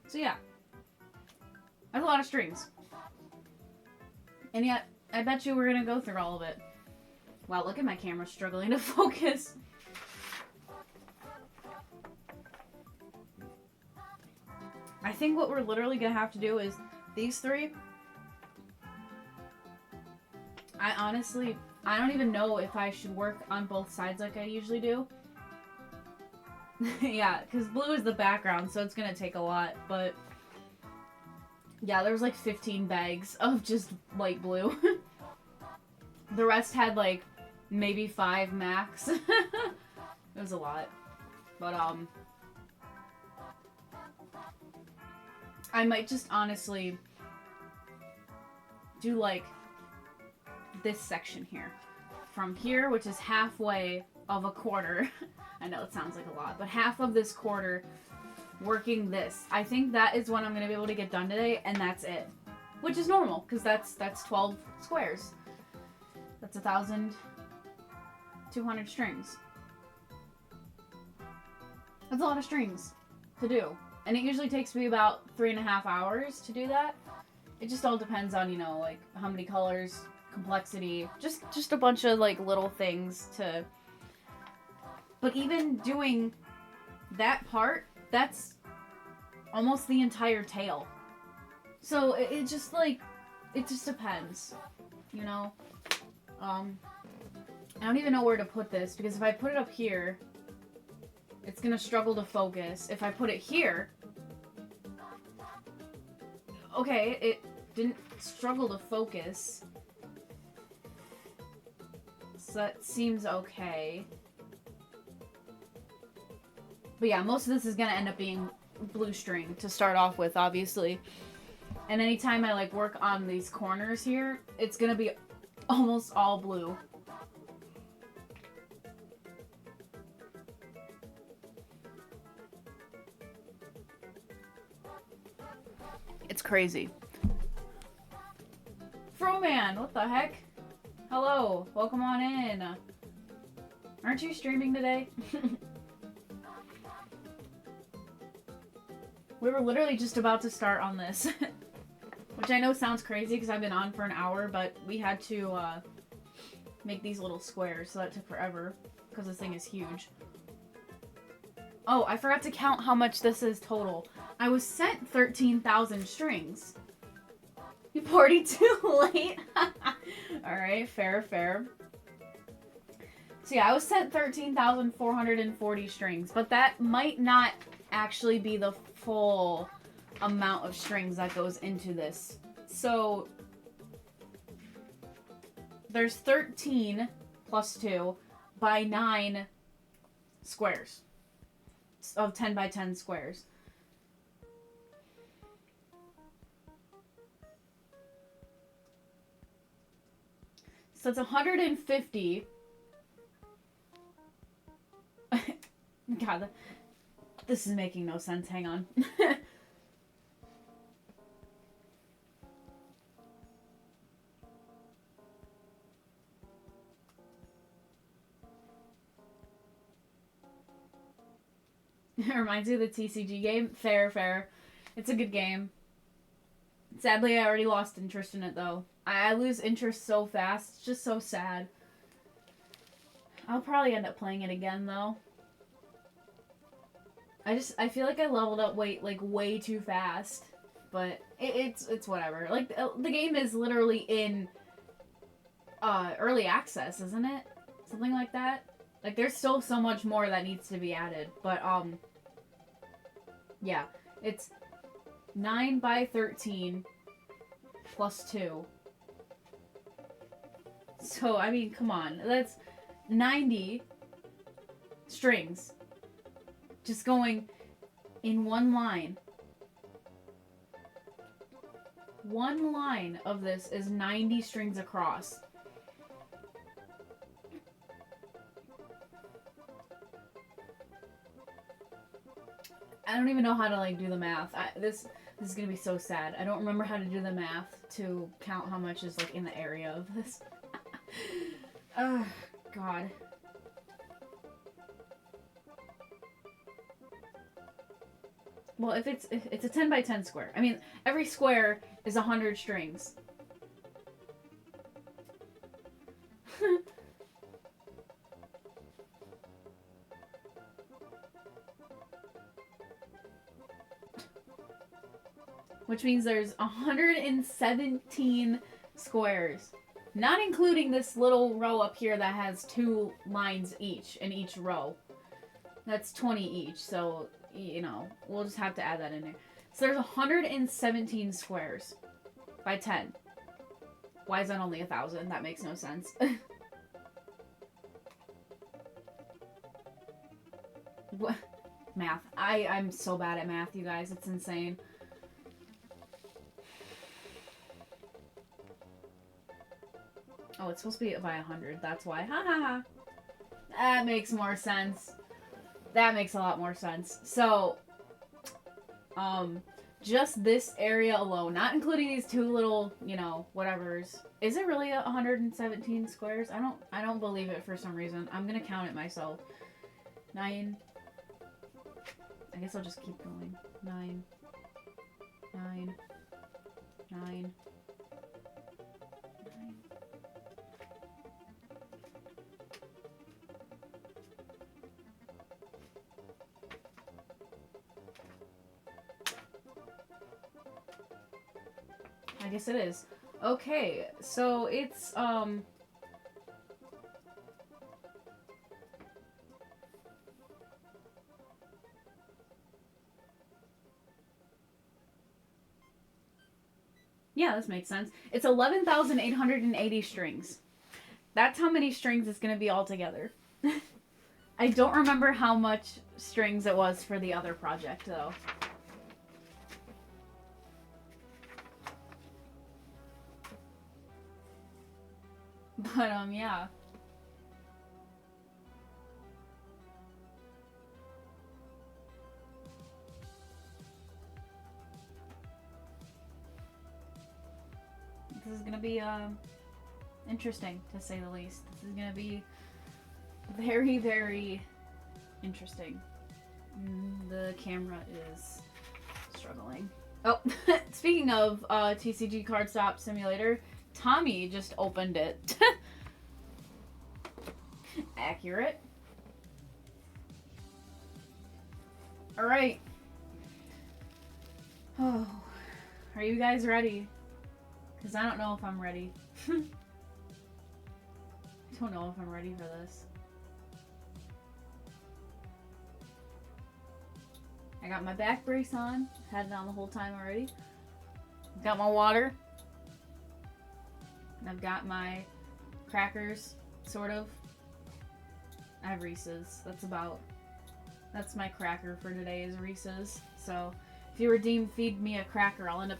So yeah, that's a lot of strings. And yet, I bet you we're gonna go through all of it. Wow, look at my camera struggling to focus. I think what we're literally gonna have to do is these 3. I don't even know if I should work on both sides like I usually do. Yeah, because blue is the background, so it's gonna take a lot, but yeah, there was like 15 bags of just light blue. The rest had like maybe 5 max. It was a lot. But I might just honestly do like this section here. From here, which is halfway of a quarter. I know it sounds like a lot, but half of this quarter working this. I think that is what I'm going to be able to get done today, and that's it. Which is normal, because that's 12 squares. That's 1,200 strings. That's a lot of strings to do. And it usually takes me about 3.5 hours to do that. It just all depends on, you know, like how many colors, complexity, just a bunch of like little things to... But even doing that part, that's almost the entire tail. So it just like, it just depends, you know? I don't even know where to put this, because if I put it up here, it's gonna struggle to focus. If I put it here, okay, it didn't struggle to focus. So that seems okay. But yeah, most of this is gonna end up being blue string to start off with, obviously. And anytime I like work on these corners here, it's gonna be almost all blue. It's crazy. Froman, what the heck? Hello, welcome on in. Aren't you streaming today? We were literally just about to start on this. Which I know sounds crazy because I've been on for an hour, but we had to make these little squares, so that took forever because this thing is huge. Oh, I forgot to count how much this is total. I was sent 13,000 strings. You partied too late. Alright, fair. So yeah, I was sent 13,440 strings, but that might not actually be the full amount of strings that goes into this. So there's 13 plus 2 by 9 squares of 10 by 10 squares. So it's 150. God, this is making no sense. Hang on. It reminds me of the TCG game. Fair. It's a good game. Sadly, I already lost interest in it, though. I lose interest so fast. It's just so sad. I'll probably end up playing it again, though. I feel like I leveled up way too fast. But it's whatever. Like, the game is literally in early access, isn't it? Something like that. Like, there's still so much more that needs to be added. But, Yeah, it's 9 by 13 plus 2. So, I mean, come on. That's 90 strings just going in one line. One line of this is 90 strings across. I don't even know how to, like, do the math. This is gonna be so sad. I don't remember how to do the math to count how much is, like, in the area of this. Oh, God. Well, if it's a 10 by 10 square. I mean, every square is 100 strings. Which means there's 117 squares. Not including this little row up here that has 2 lines each in each row. That's 20 each, so, you know, we'll just have to add that in there. So there's 117 squares by 10. Why is that only 1,000? That makes no sense. What? Math. I'm so bad at math, you guys. It's insane. Oh, it's supposed to be by 100. That's why. Ha ha ha. That makes more sense. That makes a lot more sense. So, just this area alone, not including these 2 little, you know, whatevers. Is it really 117 squares? I don't believe it for some reason. I'm gonna count it myself. 9. I guess I'll just keep going. 9. 9. 9. I guess it is. Okay, so it's, yeah, this makes sense. It's 11,880 strings. That's how many strings it's going to be altogether. I don't remember how much strings it was for the other project, though. But, yeah. This is gonna be, interesting, to say the least. This is gonna be very, very interesting. The camera is struggling. Oh, speaking of, TCG Card Stop Simulator, Tommy just opened it. Accurate. Alright. Oh, are you guys ready? Because I don't know if I'm ready. I don't know if I'm ready for this. I got my back brace on. Had it on the whole time already. Got my water. And I've got my crackers, sort of. I have Reese's. That's my cracker for today is Reese's. So if you redeem Feed Me a Cracker, I'll end up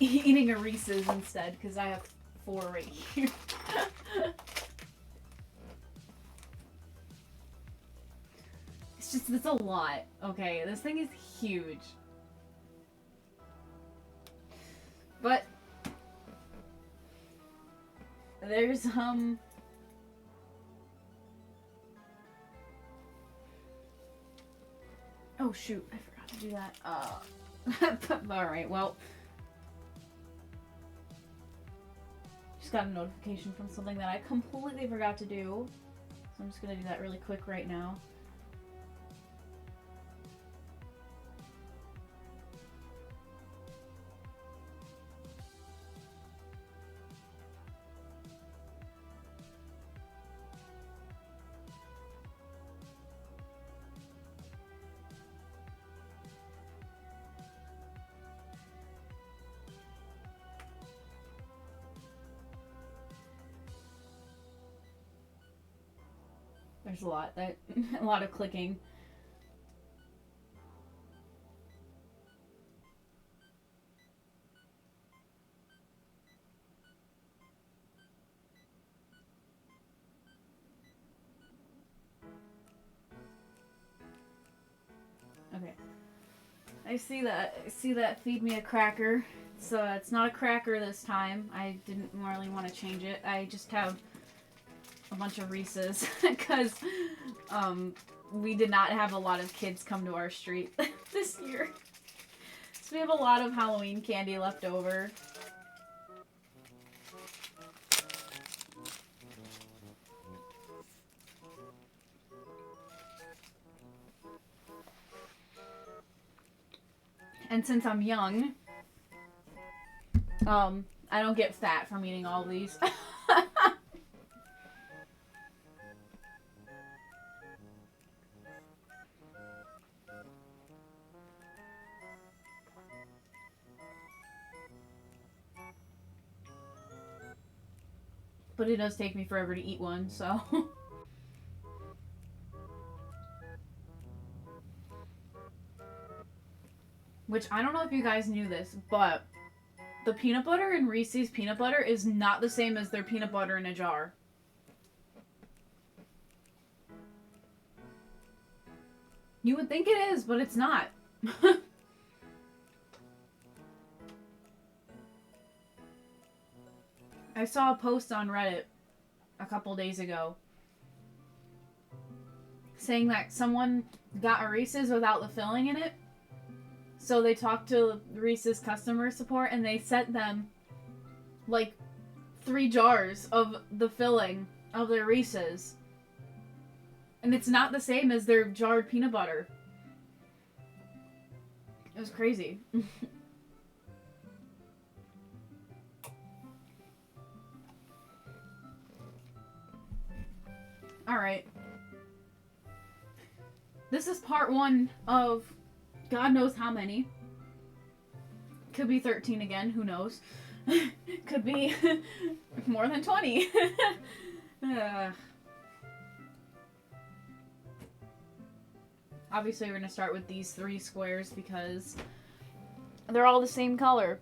eating a Reese's instead because I have 4 right here. It's a lot. Okay, this thing is huge. But there's oh shoot, I forgot to do that. Alright, well. Just got a notification from something that I completely forgot to do. So I'm just gonna do that really quick right now. There's a lot a lot of clicking. Okay. I see that. Feed me a cracker. So it's not a cracker this time. I didn't really want to change it. I just have a bunch of Reese's because we did not have a lot of kids come to our street this year. So we have a lot of Halloween candy left over. And since I'm young, I don't get fat from eating all these. But it does take me forever to eat one, so. Which, I don't know if you guys knew this, but the peanut butter in Reese's peanut butter is not the same as their peanut butter in a jar. You would think it is, but it's not. I saw a post on Reddit a couple days ago saying that someone got a Reese's without the filling in it. So they talked to Reese's customer support and they sent them like 3 jars of the filling of their Reese's. And it's not the same as their jarred peanut butter. It was crazy. Alright. This is part 1 of God knows how many. Could be 13 again, who knows. Could be more than 20. Obviously, we're going to start with these 3 squares because they're all the same color.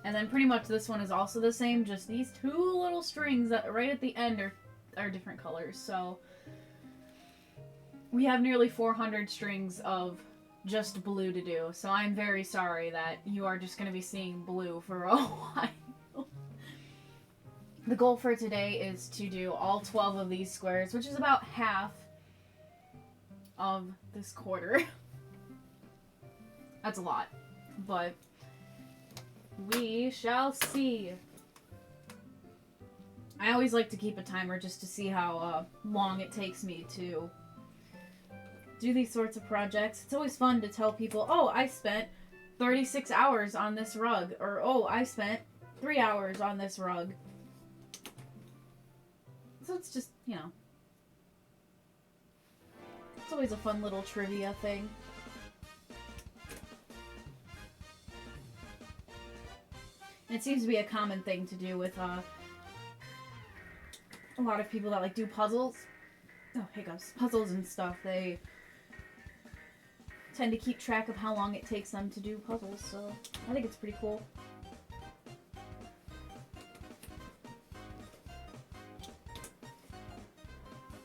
And then pretty much this one is also the same, just these 2 little strings that right at the end are different colors. So we have nearly 400 strings of just blue to do. So I'm very sorry that you are just going to be seeing blue for a while. The goal for today is to do all 12 of these squares, which is about half of this quarter. That's a lot, but we shall see. I always like to keep a timer just to see how long it takes me to do these sorts of projects. It's always fun to tell people, oh, I spent 36 hours on this rug, or oh, I spent 3 hours on this rug. So it's just, you know, it's always a fun little trivia thing. And it seems to be a common thing to do with a lot of people that like do puzzles. Oh, hiccups. Puzzles and stuff. They tend to keep track of how long it takes them to do puzzles, so I think it's pretty cool.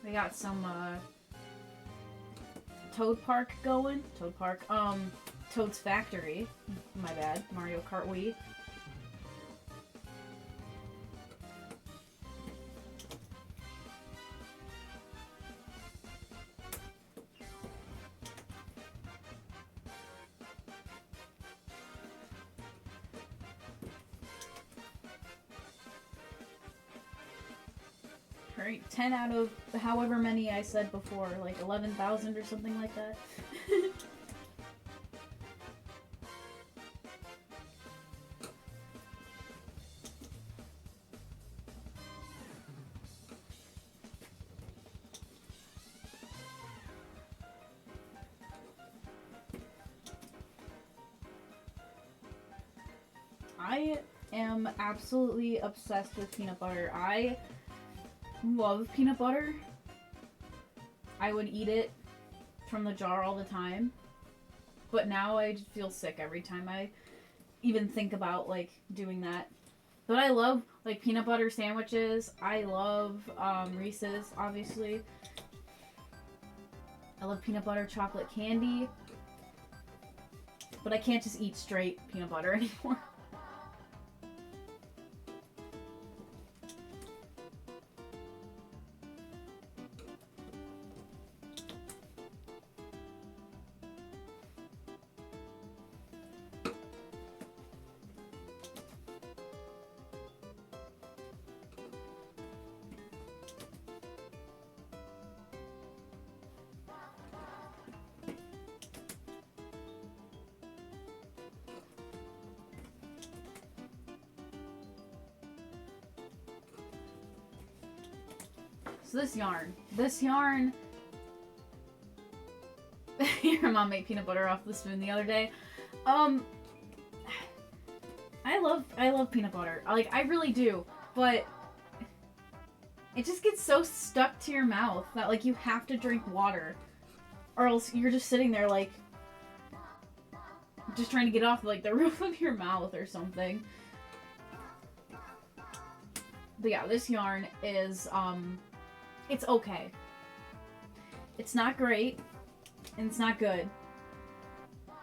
We got some Toad Park going. Toad's Factory. My bad. Mario Kart Wii. Right, 10 out of however many I said before, like 11,000 or something like that. I am absolutely obsessed with peanut butter. I love peanut butter. I would eat it from the jar all the time. But now I just feel sick every time I even think about, like, doing that. But I love, like, peanut butter sandwiches. I love Reese's, obviously. I love peanut butter chocolate candy. But I can't just eat straight peanut butter anymore. So this yarn, your mom made peanut butter off the spoon the other day. I love peanut butter. Like, I really do, but it just gets so stuck to your mouth that, like, you have to drink water, or else you're just sitting there, like, just trying to get off, like, the roof of your mouth or something. But yeah, this yarn is, it's okay. It's not great, and it's not good.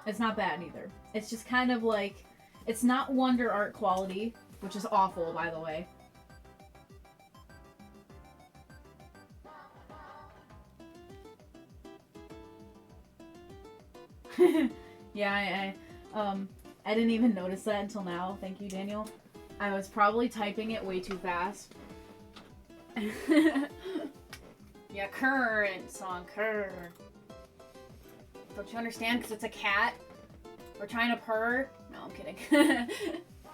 It's not bad either. It's just kind of like, it's not Wonder Art quality, which is awful, by the way. Yeah, I didn't even notice that until now. Thank you, Daniel. I was probably typing it way too fast. Yeah, current song, Curr. Don't you understand? Because it's a cat. We're trying to purr. No, I'm kidding.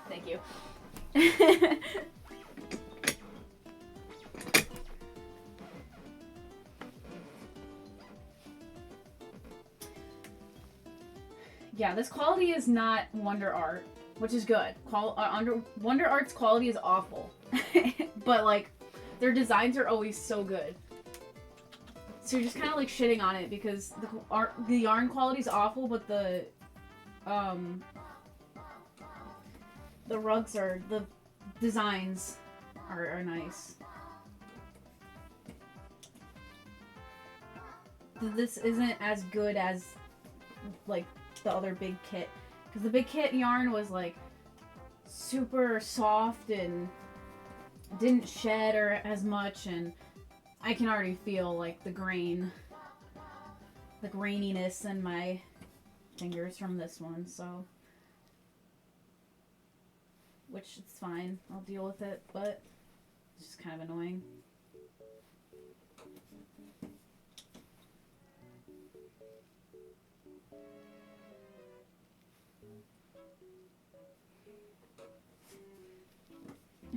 Thank you. Yeah, this quality is not Wonder Art, which is good. Wonder Art's quality is awful. But, like, their designs are always so good. So you're just kind of, like, shitting on it because the yarn quality is awful, but the rugs the designs are nice. This isn't as good as, like, the other big kit. Because the big kit yarn was, like, super soft and didn't shed or as much, and I can already feel, like, the graininess in my fingers from this one, so. Which, it's fine. I'll deal with it, but it's just kind of annoying.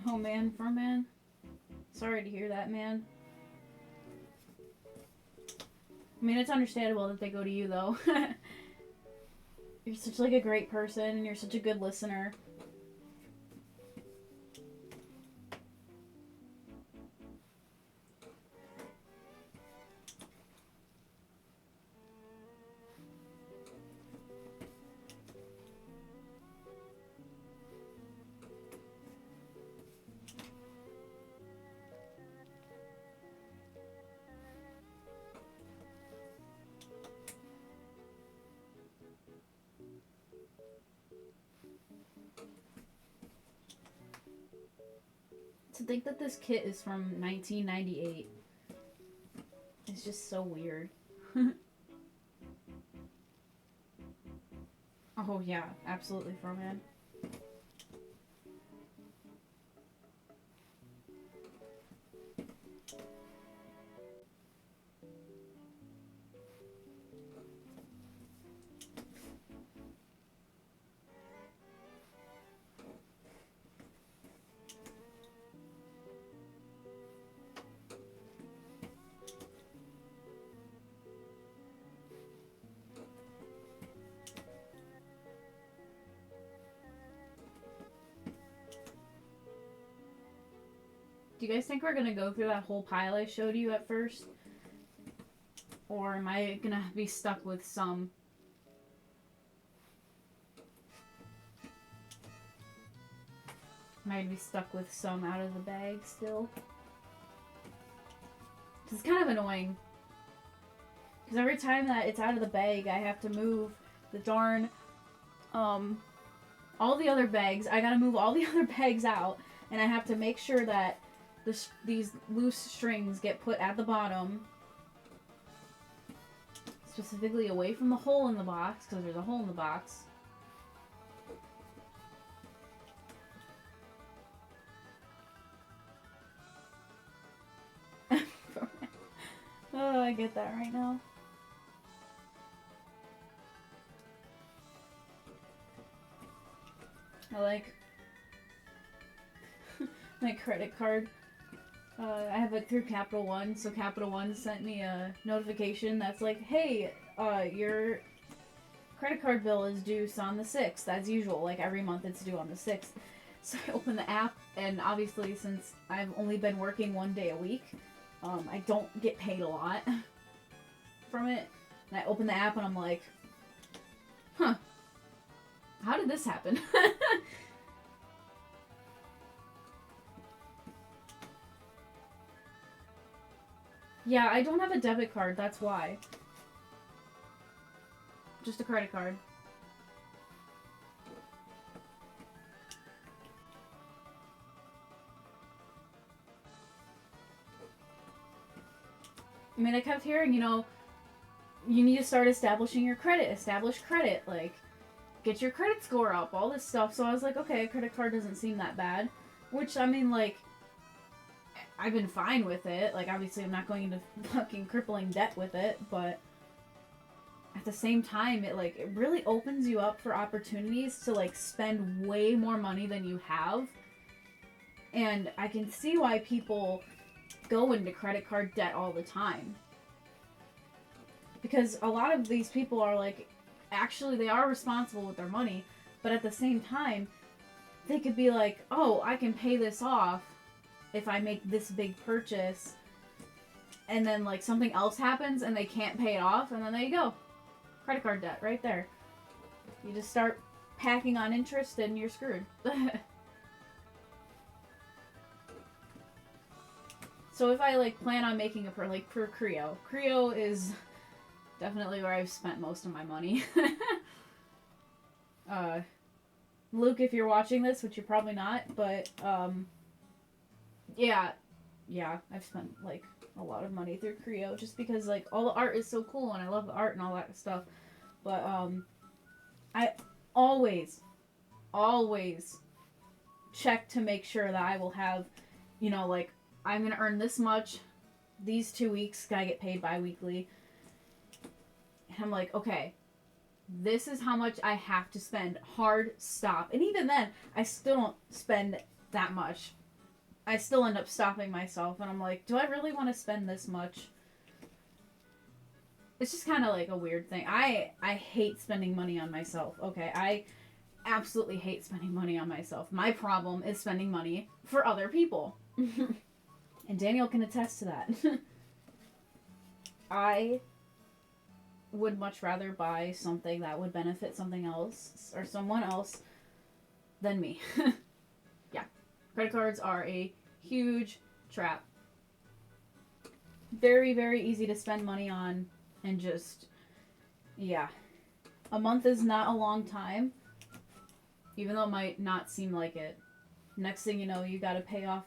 Oh man, Furman. Sorry to hear that, man. I mean, it's understandable that they go to you, though. You're such, like, a great person, and you're such a good listener. To think that this kit is from 1998 is just so weird. Oh yeah, absolutely, Froman. Do you guys think we're gonna go through that whole pile I showed you at first? Or am I gonna be stuck with some? Am I gonna be stuck with some out of the bag still? It's kind of annoying. Because every time that it's out of the bag, I have to move the darn, all the other bags. I gotta move all the other bags out, and I have to make sure that these loose strings get put at the bottom, specifically away from the hole in the box, because there's a hole in the box. Oh, I get that right now. I like my credit card. I have it through Capital One, so Capital One sent me a notification that's like, hey, your credit card bill is due on the 6th, as usual. Like, every month it's due on the 6th. So I open the app, and obviously, since I've only been working 1 day a week, I don't get paid a lot from it. And I open the app, and I'm like, huh, how did this happen? Yeah, I don't have a debit card, that's why. Just a credit card. I mean, I kept hearing, you know, you need to start establishing your credit. Establish credit. Like, get your credit score up. All this stuff. So I was like, okay, a credit card doesn't seem that bad. Which, I mean, like, I've been fine with it. Like, obviously I'm not going into fucking crippling debt with it. But at the same time, it really opens you up for opportunities to, like, spend way more money than you have. And I can see why people go into credit card debt all the time. Because a lot of these people are like, actually they are responsible with their money, but at the same time, they could be like, oh, I can pay this off if I make this big purchase, and then like something else happens and they can't pay it off, and then there you go. Credit card debt right there. You just start packing on interest and you're screwed. So if I, like, plan on making for Creo. Creo is definitely where I've spent most of my money. Luke, if you're watching this, which you're probably not, but, yeah, I've spent, like, a lot of money through Creo, just because, like, all the art is so cool, and I love the art and all that stuff, but, I always check to make sure that I will have, you know, like, I'm gonna earn this much. These 2 weeks, I get paid bi-weekly. And I'm like, okay, this is how much I have to spend. Hard stop. And even then, I still don't spend that much. I still end up stopping myself. And I'm like, do I really want to spend this much? It's just kind of like a weird thing. I hate spending money on myself. Okay, I absolutely hate spending money on myself. My problem is spending money for other people. And Daniel can attest to that. I would much rather buy something that would benefit something else or someone else than me. Yeah. Credit cards are a huge trap. Very, very easy to spend money on, and just, yeah. A month is not a long time, even though it might not seem like it. Next thing you know, you gotta pay off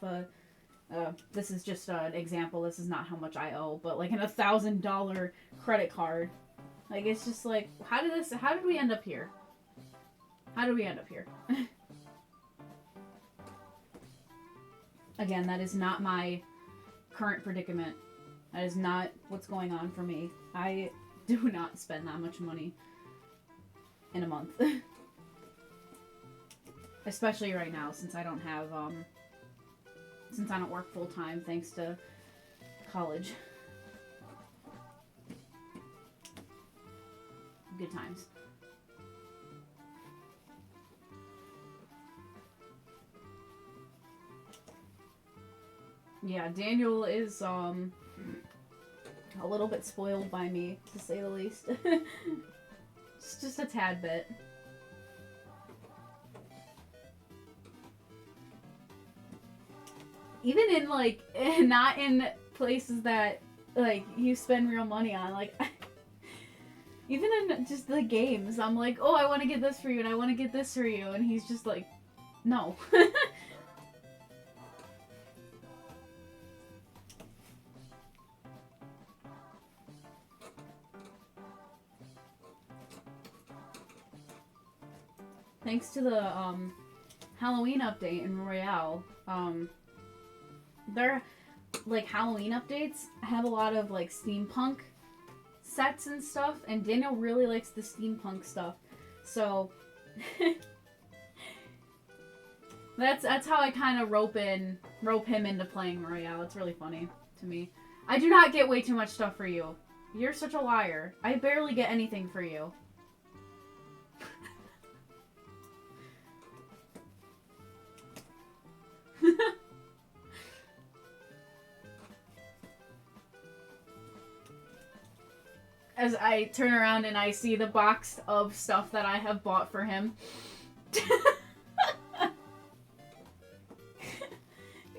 this is just an example, this is not how much I owe, but like $1,000 credit card. Like, it's just like, how did we end up here? How did we end up here? Again, that is not my current predicament. That is not what's going on for me. I do not spend that much money in a month. Especially right now, since I don't have, since I don't work full-time thanks to college. Good times. Yeah, Daniel is, a little bit spoiled by me, to say the least. Just a tad bit. Even in, like, not in places that, like, you spend real money on, like, even in just the games, I'm like, oh, I want to get this for you, and I want to get this for you, and he's just like, no. Thanks to the, Halloween update in Royale, their, like, Halloween updates have a lot of, like, steampunk sets and stuff, and Daniel really likes the steampunk stuff, so that's how I kind of rope him into playing Royale. It's really funny to me. I do not get way too much stuff for you. You're such a liar. I barely get anything for you. As I turn around and I see the box of stuff that I have bought for him.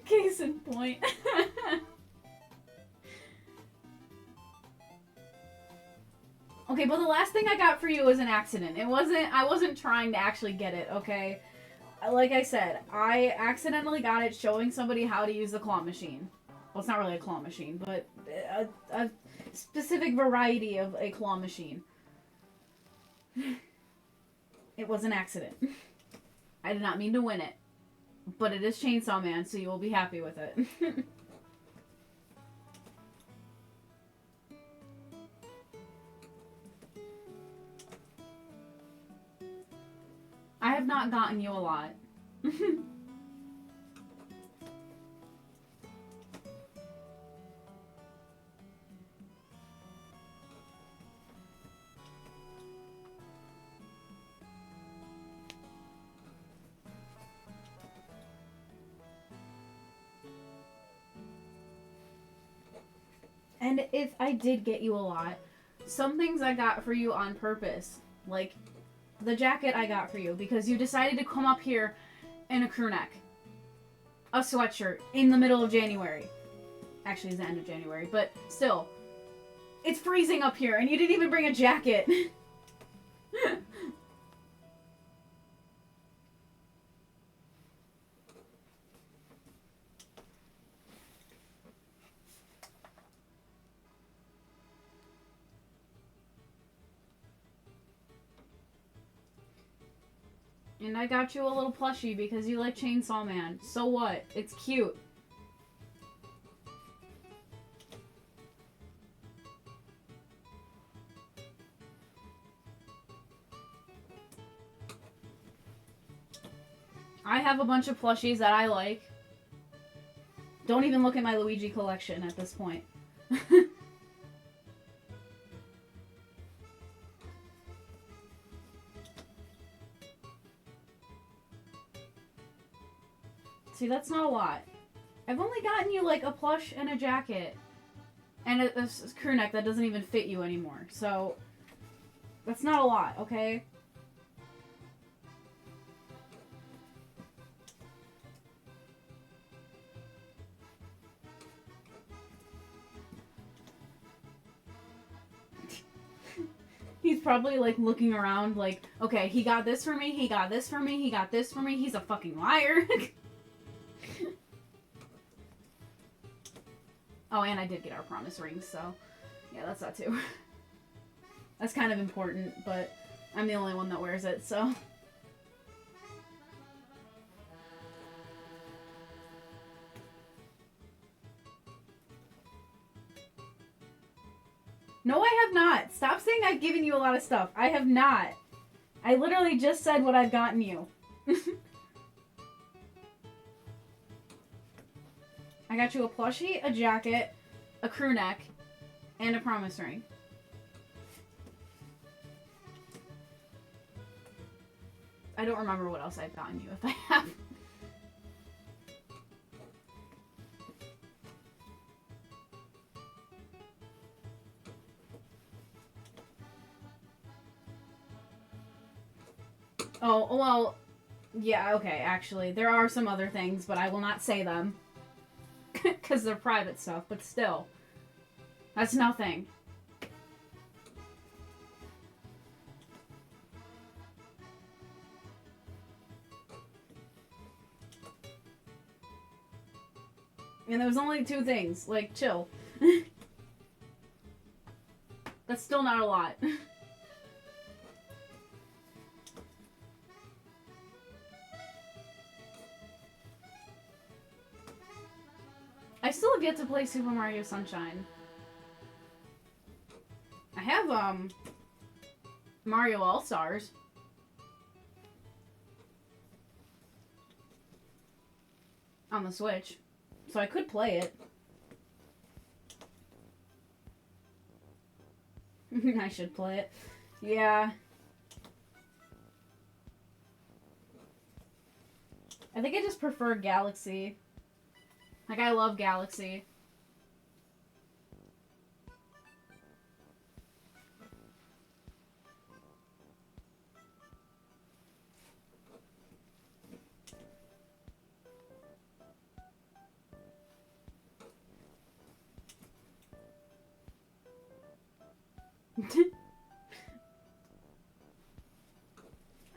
Case in point. Okay, but the last thing I got for you was an accident. I wasn't trying to actually get it, okay? Like I said, I accidentally got it showing somebody how to use the claw machine. Well, it's not really a claw machine, but a specific variety of a claw machine. It was an accident. I did not mean to win it. But it is Chainsaw Man, so you will be happy with it. I have not gotten you a lot. And if I did get you a lot, some things I got for you on purpose. Like, the jacket I got for you because you decided to come up here in a crew neck. A sweatshirt in the middle of January. Actually, it's the end of January, but still. It's freezing up here and you didn't even bring a jacket. And I got you a little plushie because you like Chainsaw Man. So what? It's cute. I have a bunch of plushies that I like. Don't even look at my Luigi collection at this point. See, that's not a lot. I've only gotten you, like, a plush and a jacket. And a crew neck that doesn't even fit you anymore. So, that's not a lot, okay? He's probably, like, looking around like, okay, he got this for me, he got this for me, he got this for me, he's a fucking liar. Oh, and I did get our promise rings, so yeah, that's that too. That's kind of important, but I'm the only one that wears it, so. No, I have not. Stop saying I've given you a lot of stuff. I have not. I literally just said what I've gotten you. I got you a plushie, a jacket, a crew neck, and a promise ring. I don't remember what else I've gotten you, if I have. Oh, well, yeah, okay, actually. There are some other things, but I will not say them. Because they're private stuff, but still. That's nothing. And there was only 2 things. Like, chill. That's still not a lot. I still have yet to play Super Mario Sunshine. I have, Mario All-Stars. On the Switch. So I could play it. I should play it. Yeah. I think I just prefer Galaxy. Like, I love Galaxy.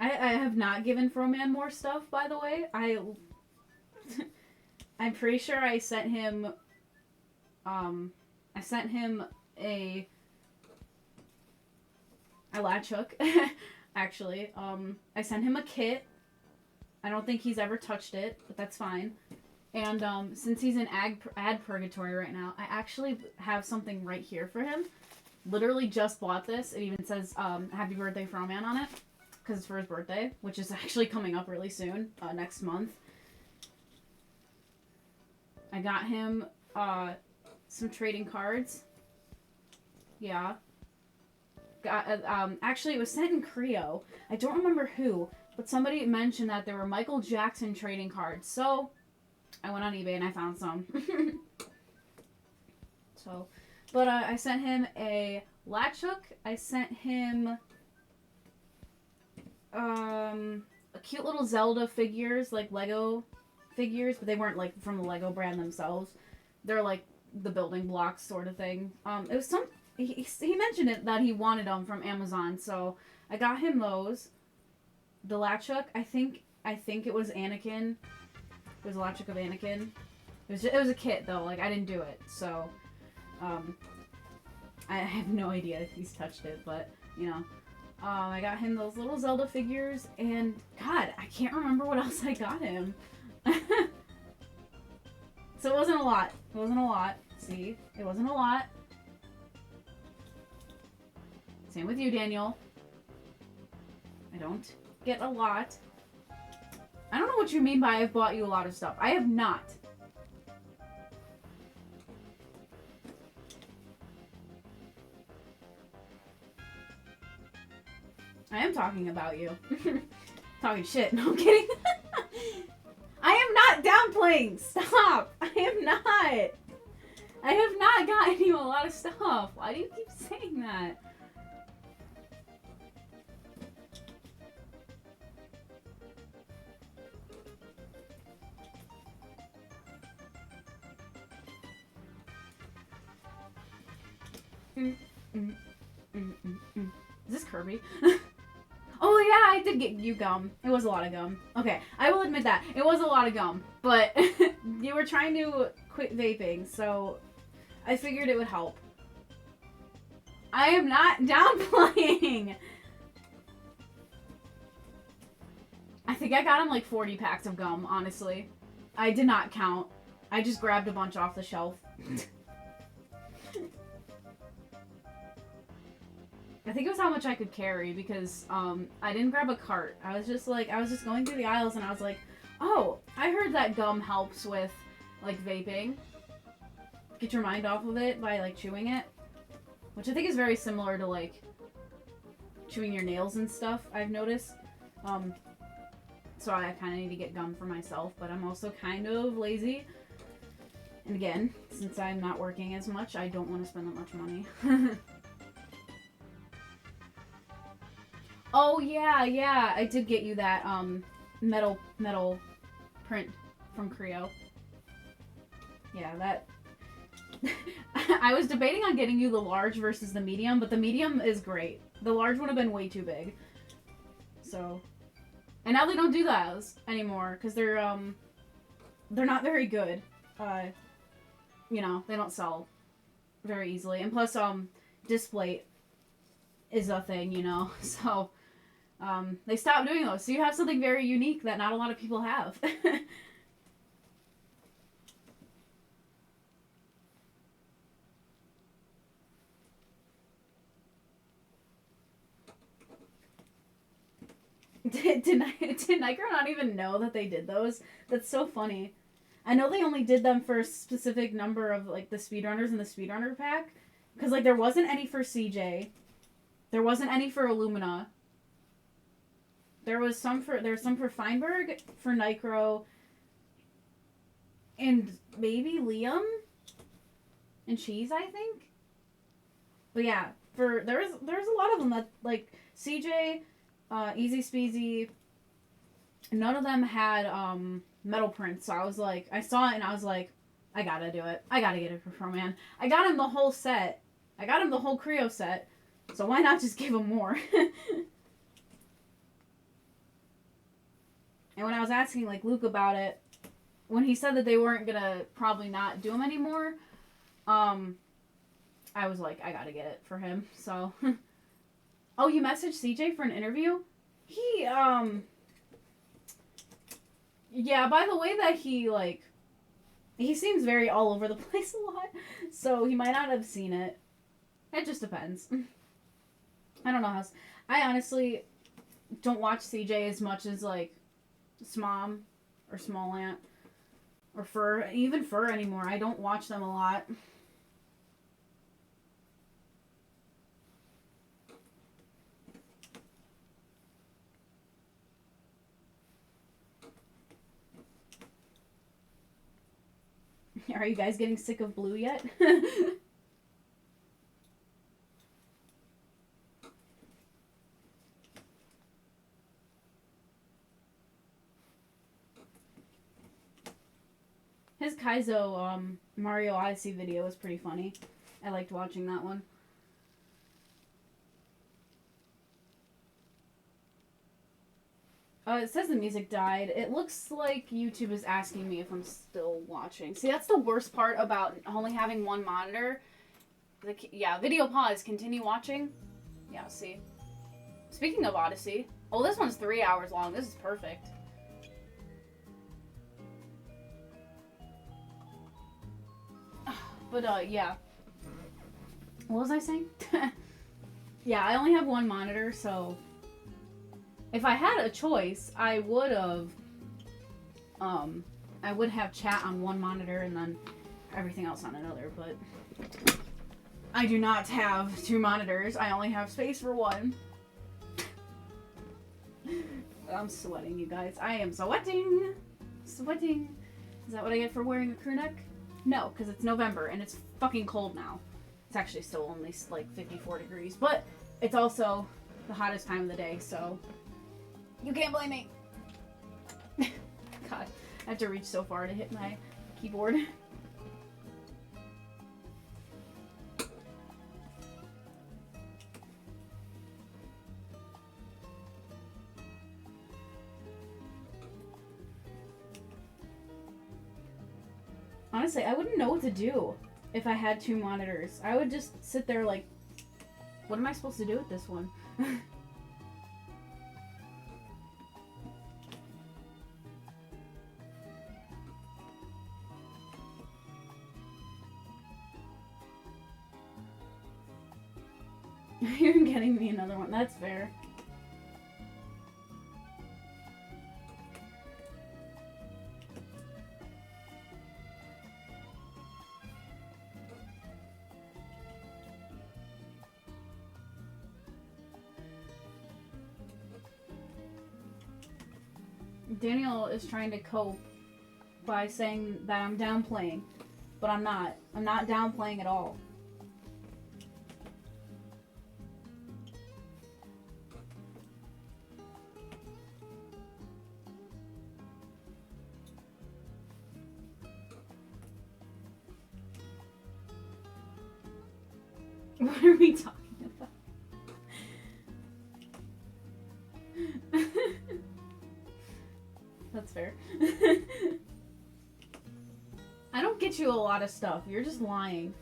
I have not given Froman more stuff, by the way. I'm pretty sure I sent him a latch hook, actually. I sent him a kit. I don't think he's ever touched it, but that's fine. And since he's in ad purgatory right now, I actually have something right here for him. Literally just bought this. It even says Happy Birthday Froman on it, because it's for his birthday, which is actually coming up really soon, next month. I got him some trading cards. Yeah. Actually, it was sent in Creo. I don't remember who, but somebody mentioned that there were Michael Jackson trading cards. So, I went on eBay and I found some. So, but I sent him a latch hook. I sent him a cute little Zelda figures, like Lego figures, but they weren't like from the Lego brand themselves. They're like the building blocks sort of thing. It was some. He mentioned it that he wanted them from Amazon, so I got him those. The latch hook, I think it was Anakin. It was a latch hook of Anakin. It was a kit though. Like I didn't do it, so I have no idea if he's touched it, but you know. I got him those little Zelda figures, and God, I can't remember what else I got him. So it wasn't a lot. It wasn't a lot. See? It wasn't a lot. Same with you, Daniel. I don't get a lot. I don't know what you mean by I've bought you a lot of stuff. I have not. I am talking about you. Talking shit. No, I'm kidding. I am not downplaying. Stop. I am not. I have not gotten you a lot of stuff. Why do you keep saying that? Is this Kirby? Oh yeah, I did get you gum. It was a lot of gum. Okay, I will admit that. It was a lot of gum. But you were trying to quit vaping, so I figured it would help. I am not downplaying! I think I got him like 40 packs of gum, honestly. I did not count. I just grabbed a bunch off the shelf. I think it was how much I could carry because I didn't grab a cart. I was just going through the aisles and I was like, oh, I heard that gum helps with like vaping. Get your mind off of it by like chewing it. Which I think is very similar to like chewing your nails and stuff, I've noticed. So I kind of need to get gum for myself, but I'm also kind of lazy. And again, since I'm not working as much, I don't want to spend that much money. Oh yeah, yeah. I did get you that metal print from Creo. Yeah, that. I was debating on getting you the large versus the medium, but the medium is great. The large would have been way too big. So, and now they don't do those anymore because they're not very good. You know, they don't sell very easily, and plus display is a thing, you know. So, they stopped doing those. So you have something very unique that not a lot of people have. Did Nitro not even know that they did those? That's so funny. I know they only did them for a specific number of like the speedrunners in the speedrunner pack, because like there wasn't any for CJ, there wasn't any for Illumina. There was some for Feinberg, for Nitro, and maybe Liam, and Cheese, I think. But yeah, there's a lot of them that like CJ. Easy Speezy, none of them had metal prints, so I was like, I saw it and I was like, I gotta do it. I gotta get it for Pro-Man. I got him the whole set. I got him the whole Creo set, so why not just give him more? And when I was asking like Luke about it, when he said that they weren't gonna probably not do them anymore, I was like, I gotta get it for him, so... Oh, you messaged CJ for an interview? He, yeah, by the way that he, like, he seems very all over the place a lot, so he might not have seen it. It just depends. I don't know how... I honestly don't watch CJ as much as, like, Smom or Smallant or Fur, even Fur anymore. I don't watch them a lot. Are you guys getting sick of blue yet? His Kaizo Mario Odyssey video was pretty funny. I liked watching that one. It says the music died. It looks like YouTube is asking me if I'm still watching. See, that's the worst part about only having one monitor. Yeah, video pause. Continue watching. Yeah, see. Speaking of Odyssey. Oh, this one's 3 hours long. This is perfect. But, yeah. What was I saying? Yeah, I only have one monitor, so... If I had a choice, I would have chat on one monitor and then everything else on another, but I do not have two monitors. I only have space for one. I'm sweating, you guys. I am sweating. Sweating. Is that what I get for wearing a crew neck? No, because it's November and it's fucking cold now. It's actually still only like 54 degrees, but it's also the hottest time of the day, so... You can't blame me. God, I have to reach so far to hit my keyboard. Honestly, I wouldn't know what to do if I had two monitors. I would just sit there like, what am I supposed to do with this one? You're getting me another one. That's fair. Daniel is trying to cope by saying that I'm downplaying, but I'm not. I'm not downplaying at all. What are we talking about? That's fair. I don't get you a lot of stuff. You're just lying.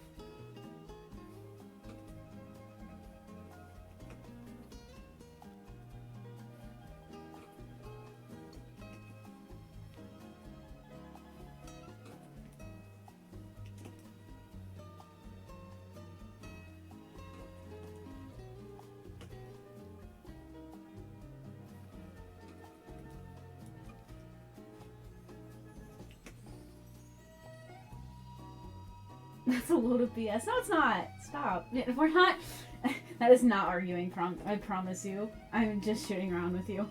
That's a load of BS. No, it's not. Stop. We're not. That is not arguing. I promise you. I'm just shooting around with you.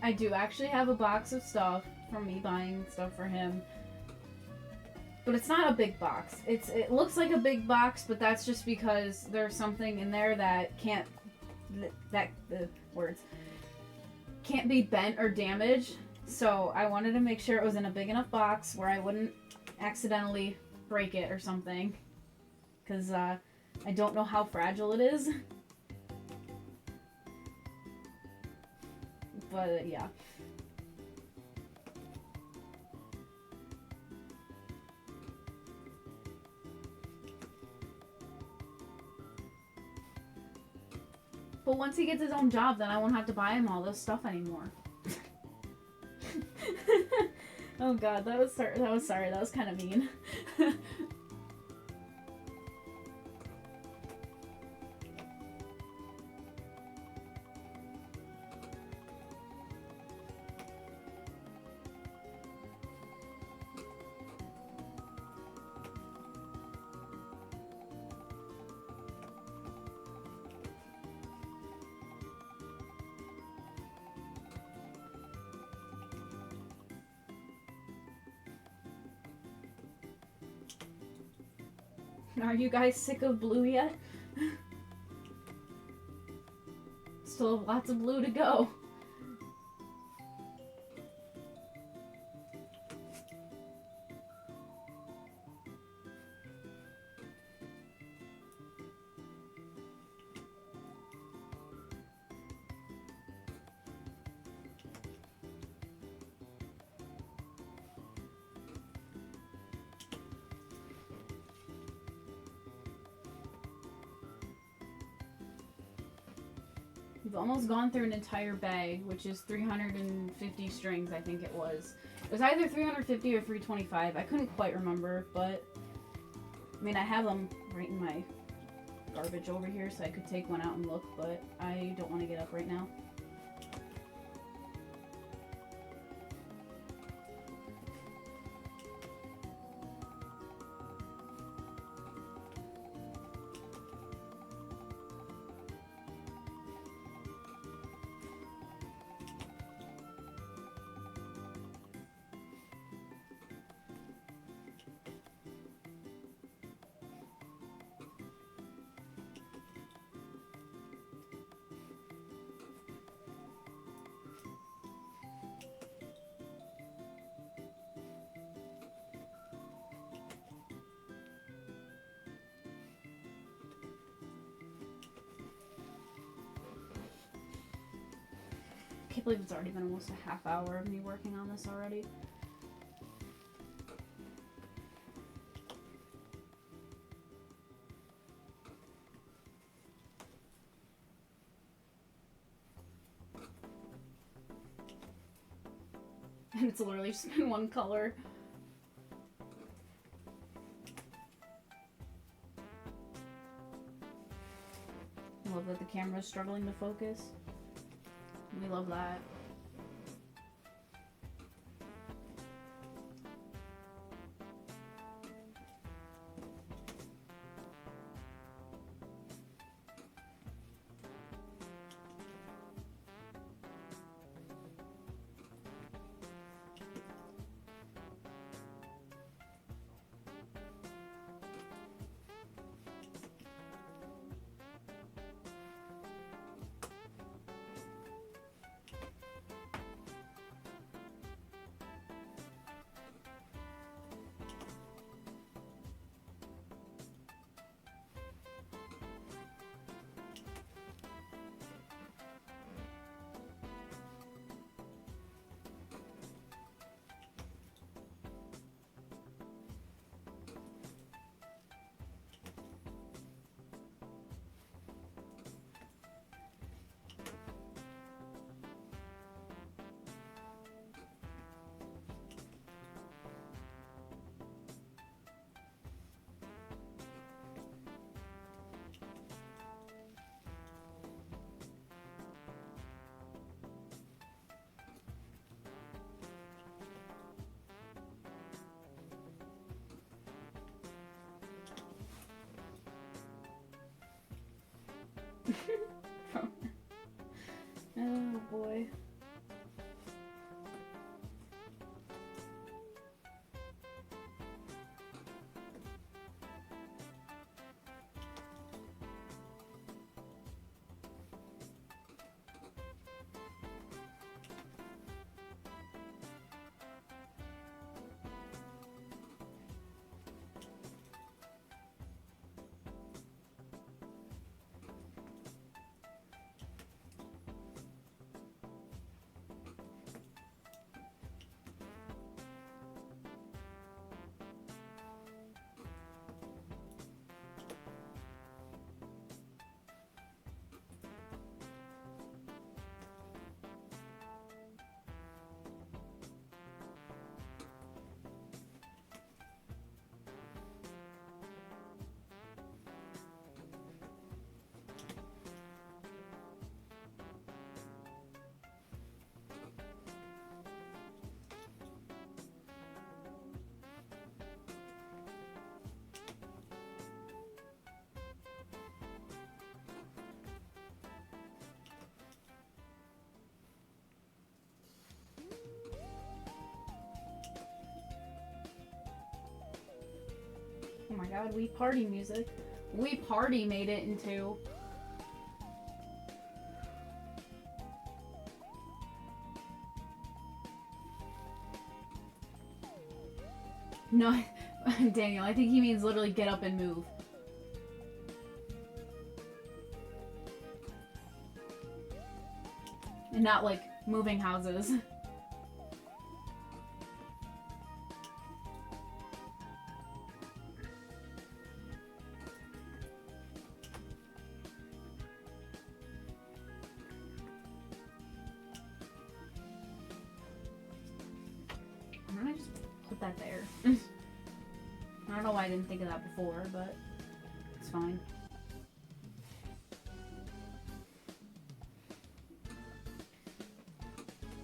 I do actually have a box of stuff from me buying stuff for him. But it's not a big box. It looks like a big box, but that's just because there's something in there that can't can't be bent or damaged. So I wanted to make sure it was in a big enough box where I wouldn't accidentally break it or something. Because I don't know how fragile it is. But yeah. But once he gets his own job, then I won't have to buy him all this stuff anymore. Oh god, that was sorry. That was kind of mean. Are you guys sick of blue yet? Still have lots of blue to go. We've almost gone through an entire bag, which is 350 strings, I think it was. It was either 350 or 325. I couldn't quite remember, but I mean, I have them right in my garbage over here, so I could take one out and look, but I don't want to get up right now. I can't believe it's already been almost a half hour of me working on this already. And it's literally just been one color. I love that the camera's struggling to focus. We love that. Oh boy. Oh my god, we party music. We party made it into. No, Daniel, I think he means literally get up and move. And not like moving houses. I'm gonna just put that there. I don't know why I didn't think of that before, but it's fine.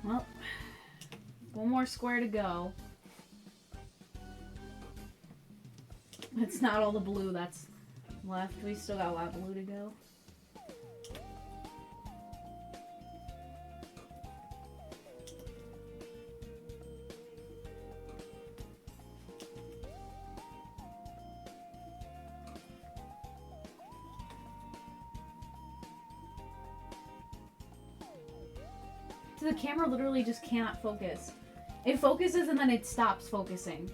Well, one more square to go. It's not all the blue that's left. We still got a lot of blue to go. So the camera literally just cannot focus. It focuses and then it stops focusing.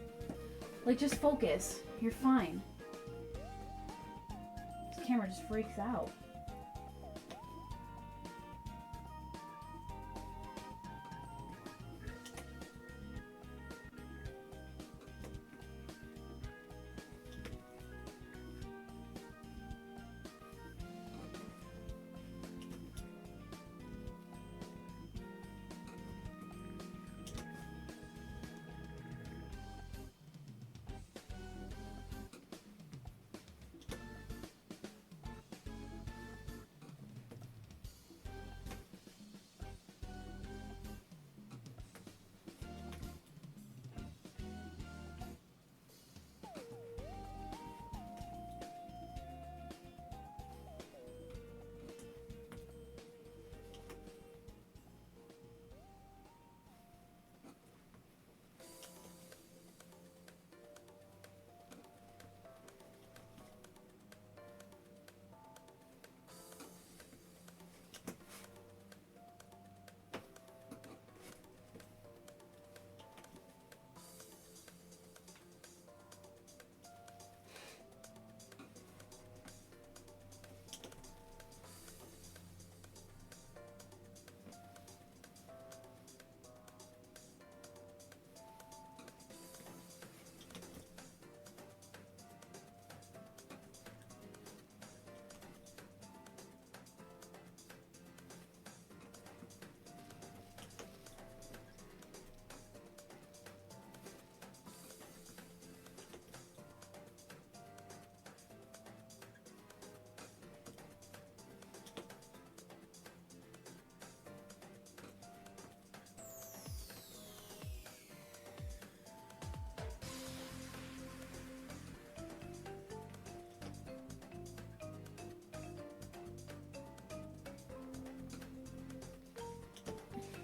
Like, just focus. You're fine. This camera just freaks out.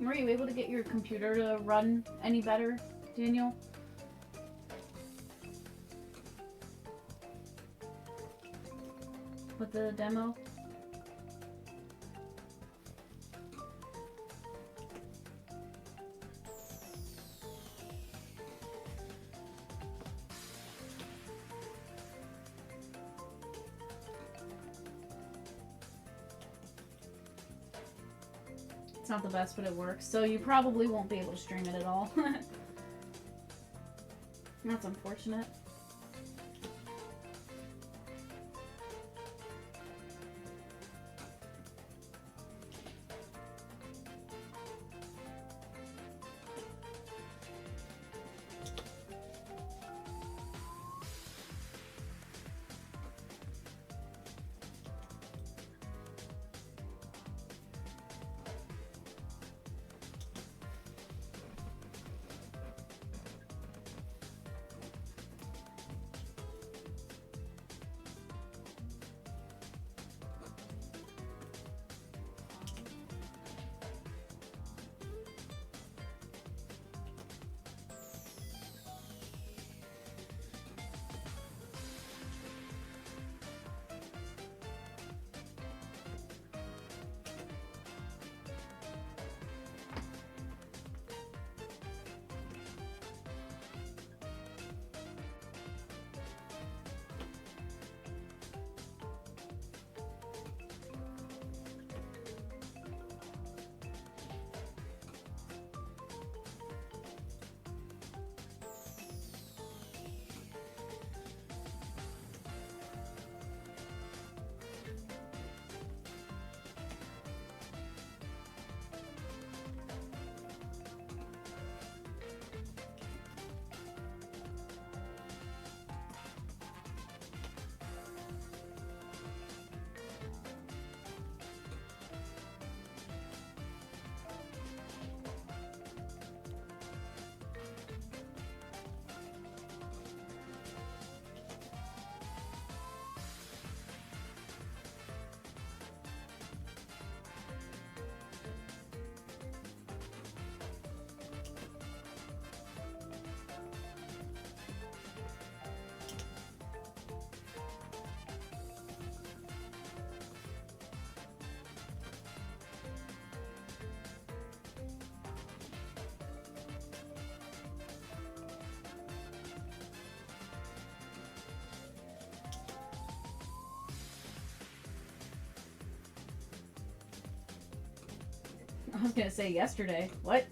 Were you able to get your computer to run any better, Daniel? With the demo? It's not the best, but it works. So you probably won't be able to stream it at all. That's unfortunate. I was gonna say yesterday. What?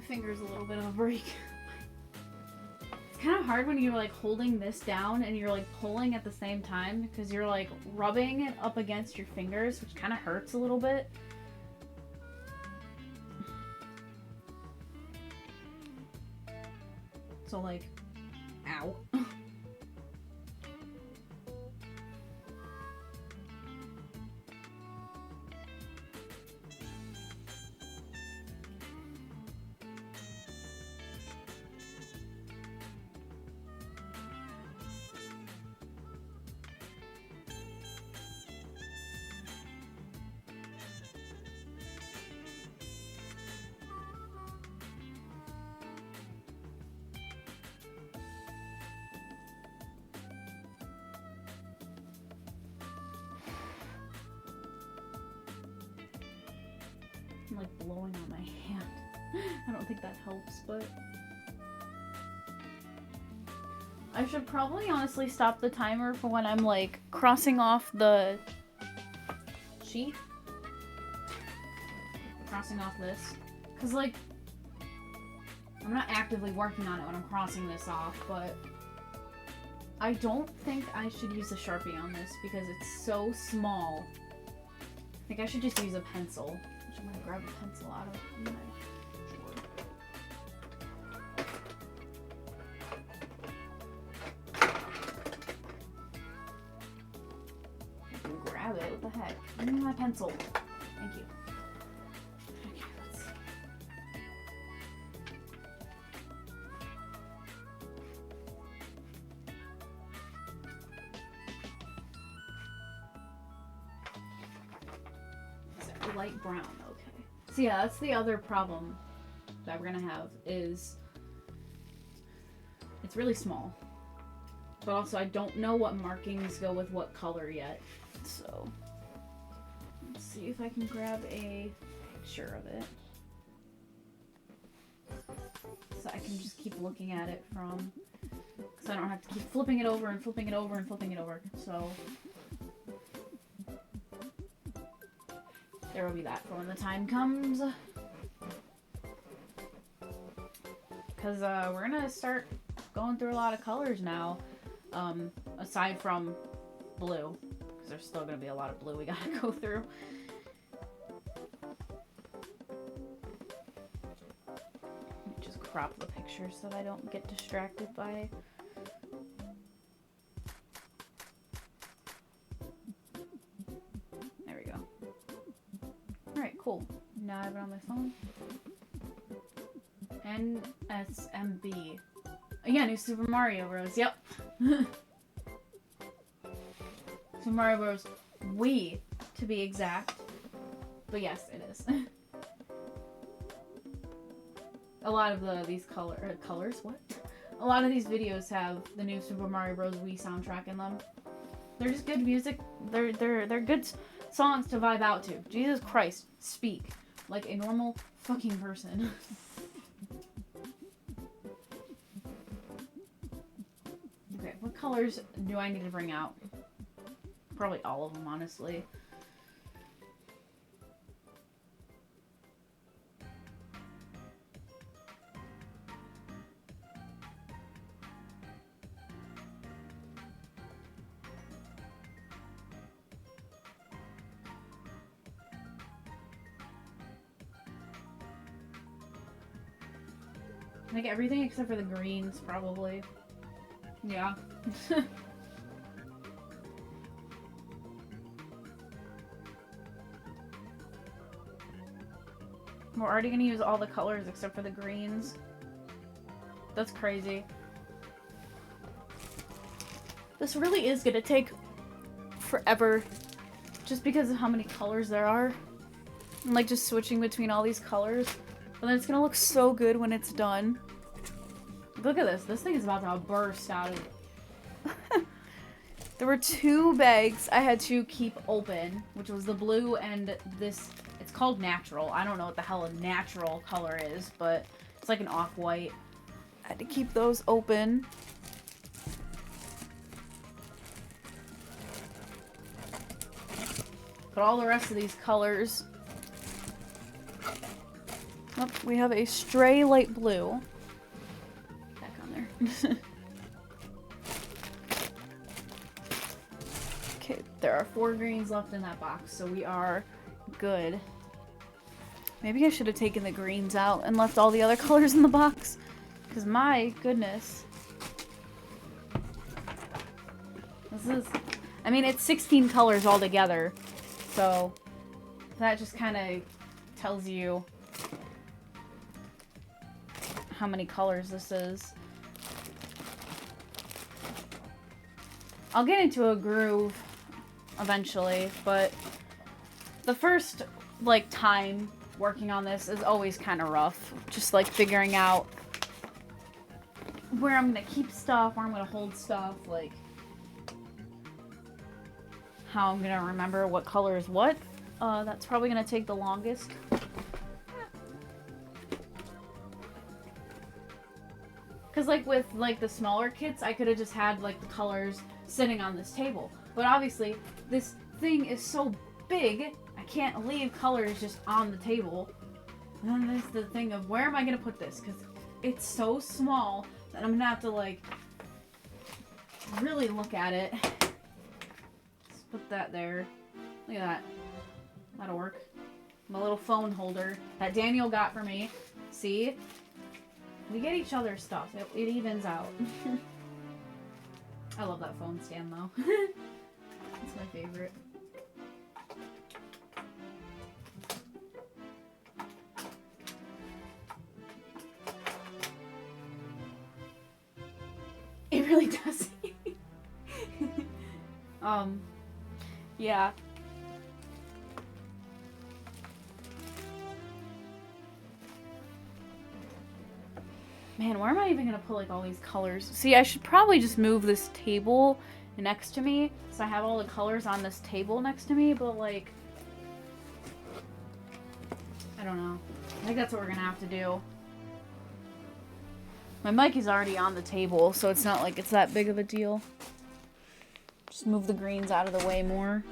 finger's a little bit of a break. It's kind of hard when you're like holding this down and you're like pulling at the same time because you're like rubbing it up against your fingers, which kind of hurts a little bit. So like, ow. I'm like blowing on my hand. I don't think that helps, but I should probably honestly stop the timer for when I'm like crossing off the sheet. Crossing off this. Cause like, I'm not actively working on it when I'm crossing this off, but I don't think I should use a Sharpie on this because it's so small. I think I should just use a pencil. I'm gonna grab a pencil out of my drawer. I can grab it. What the heck? Give me my pencil. Thank you. Okay, let's see. Is that light brown? So yeah, that's the other problem that we're gonna have is it's really small. But also I don't know what markings go with what color yet. So let's see if I can grab a picture of it. So I can just keep looking at it from, because I don't have to keep flipping it over and flipping it over and flipping it over. So there will be that for when the time comes. Because we're going to start going through a lot of colors now. Aside from blue. Because there's still going to be a lot of blue we got to go through. Let me just crop the picture so that I don't get distracted by... Cool. Now I have it on my phone. NSMB. Yeah, new Super Mario Bros. Yep. Super Mario Bros. Wii, to be exact. But yes, it is. A lot of these colors, what? A lot of these videos have the new Super Mario Bros. Wii soundtrack in them. They're just good music. They're good songs to vibe out to. Jesus Christ, speak like a normal fucking person. Okay, what colors do I need to bring out? Probably all of them, honestly. Like everything except for the greens, probably. Yeah. We're already gonna use all the colors except for the greens. That's crazy. This really is gonna take forever just because of how many colors there are. And like just switching between all these colors. But then it's gonna look so good when it's done. Look at this. This thing is about to burst out of it. There were 2 bags I had to keep open, which was the blue and this. It's called natural. I don't know what the hell a natural color is, but it's like an off-white. I had to keep those open. But all the rest of these colors Oh, we have a stray light blue. Back on there. Okay, there are 4 greens left in that box, so we are good. Maybe I should have taken the greens out and left all the other colors in the box. Because my goodness. This is... I mean, it's 16 colors altogether. So, that just kind of tells you how many colors this is. I'll get into a groove eventually, but the first, like, time working on this is always kind of rough. Just, like, figuring out where I'm going to keep stuff, where I'm going to hold stuff, like, how I'm going to remember what color is what. That's probably going to take the longest. Because, like, with, like, the smaller kits, I could have just had, like, the colors sitting on this table. But obviously, this thing is so big, I can't leave colors just on the table. And then there's the thing of, where am I going to put this? Because it's so small that I'm going to have to, like, really look at it. Let's put that there. Look at that. That'll work. My little phone holder that Daniel got for me. See? We get each other stuff. It evens out. I love that phone stand, though. It's my favorite. It really does. Yeah. Man, where am I even gonna put, like, all these colors? See, I should probably just move this table next to me, so I have all the colors on this table next to me, but, like, I don't know. I think that's what we're gonna have to do. My mic is already on the table, so it's not like it's that big of a deal. Just move the greens out of the way more.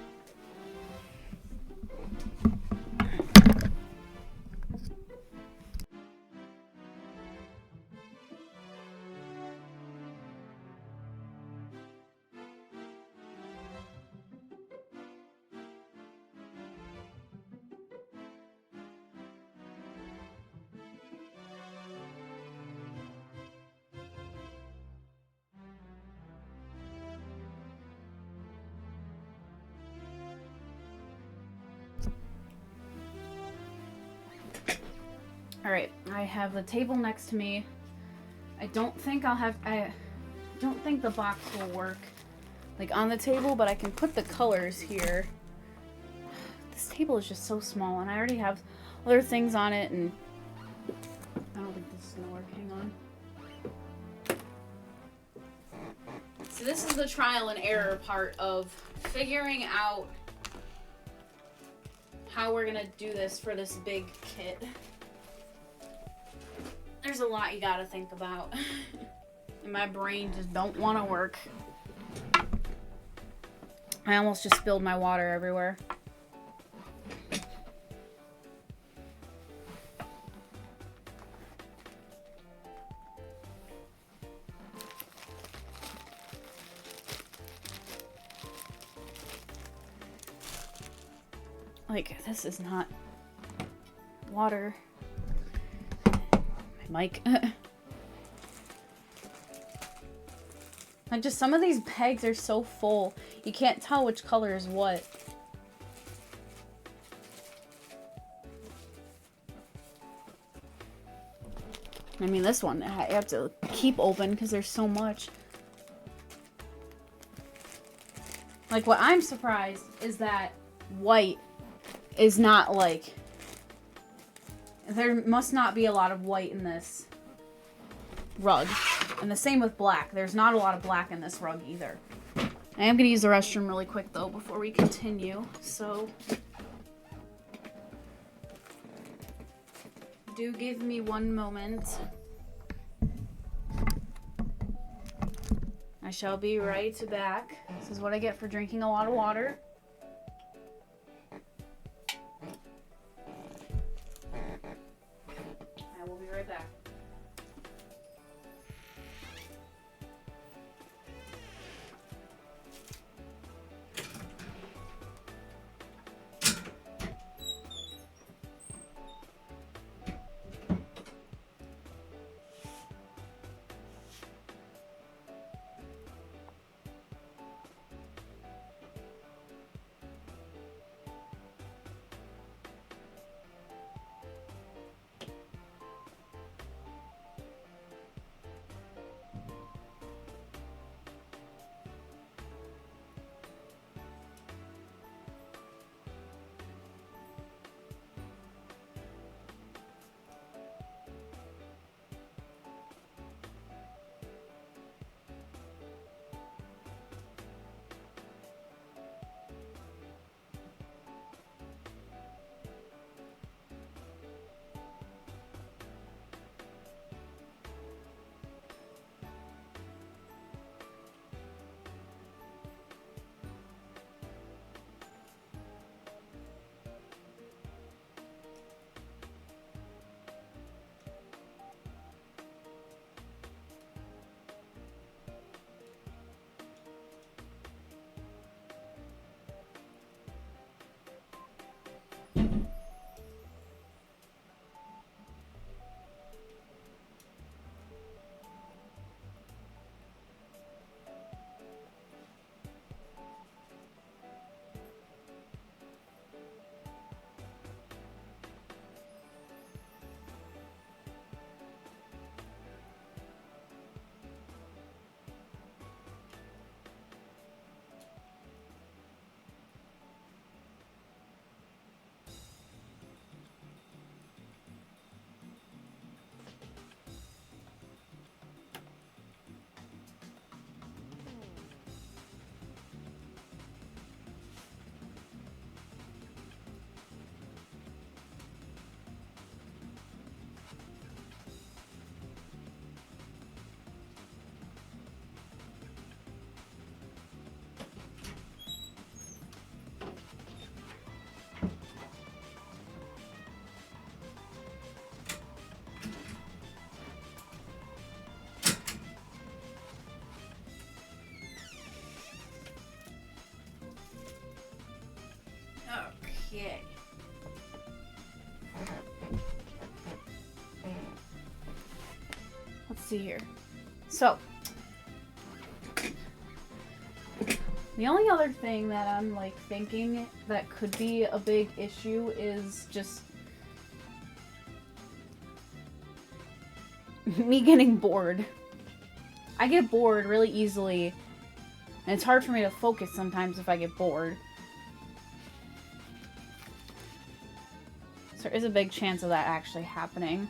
Alright, I have the table next to me. I don't think the box will work, like, on the table, but I can put the colors here. This table is just so small, and I already have other things on it, and I don't think this is gonna work. Hang on. So this is the trial and error part of figuring out how we're gonna do this for this big kit. There's a lot you gotta think about. And my brain just don't want to work. I almost just spilled my water everywhere. Like, this is not water. My mic. Like, just some of these pegs are so full. You can't tell which color is what. I mean, this one, I have to keep open because there's so much. Like, what I'm surprised is that white is not, like... There must not be a lot of white in this rug. And the same with black. There's not a lot of black in this rug either. I am going to use the restroom really quick, though, before we continue. So, do give me one moment. I shall be right back. This is what I get for drinking a lot of water. see here. So, the only other thing that I'm like thinking that could be a big issue is just me getting bored. I get bored really easily, and it's hard for me to focus sometimes if I get bored. So there is a big chance of that actually happening.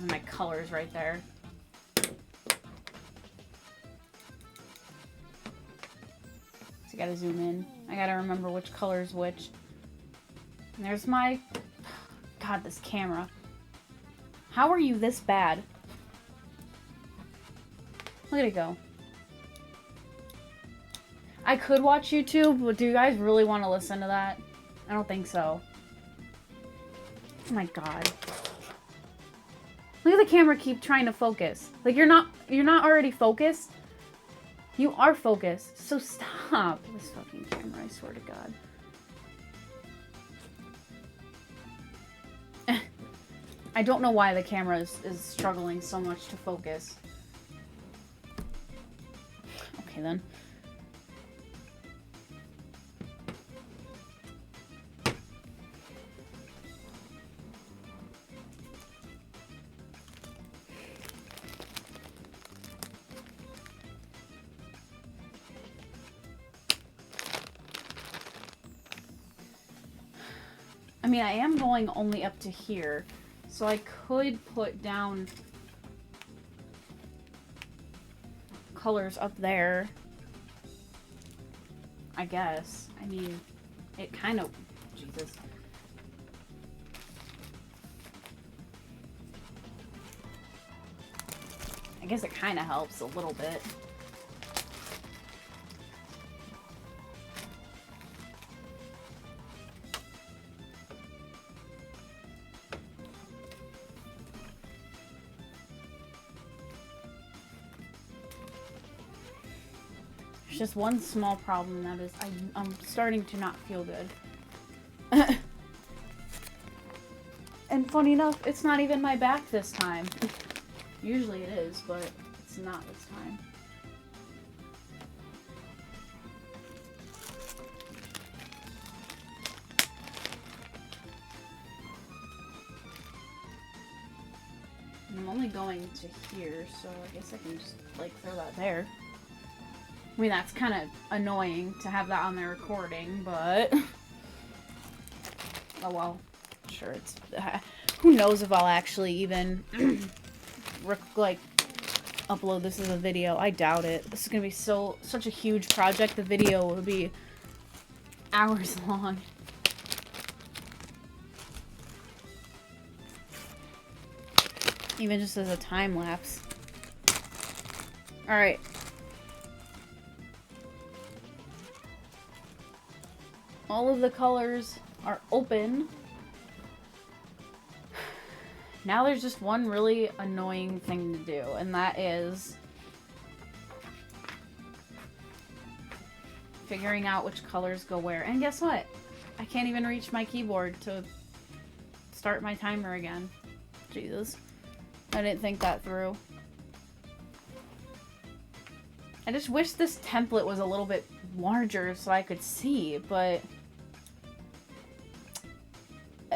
My colors right there. So I gotta zoom in. I gotta remember which color is which. And there's my... God, this camera. How are you this bad? Look at it go. I could watch YouTube, but do you guys really want to listen to that? I don't think so. Oh my god. Look at the camera keep trying to focus. Like you're not already focused. You are focused. So stop. This fucking camera, I swear to God. I don't know why the camera is struggling so much to focus. Okay then. I mean, I am going only up to here, so I could put down colors up there, I guess. I mean, it kind of... Jesus. I guess it kind of helps a little bit. Just one small problem, that is I'm starting to not feel good. And funny enough, it's not even my back this time. Usually it is, but it's not this time. And I'm only going to here, so I guess I can just like throw that there. I mean, that's kind of annoying to have that on the recording, but... Oh, well. Sure, it's... who knows if I'll actually even, like, upload this as a video. I doubt it. This is gonna be such a huge project. The video will be hours long. Even just as a time lapse. Alright. All of the colors are open. Now there's just one really annoying thing to do, and that is figuring out which colors go where. And guess what? I can't even reach my keyboard to start my timer again. Jesus. I didn't think that through. I just wish this template was a little bit larger so I could see, but...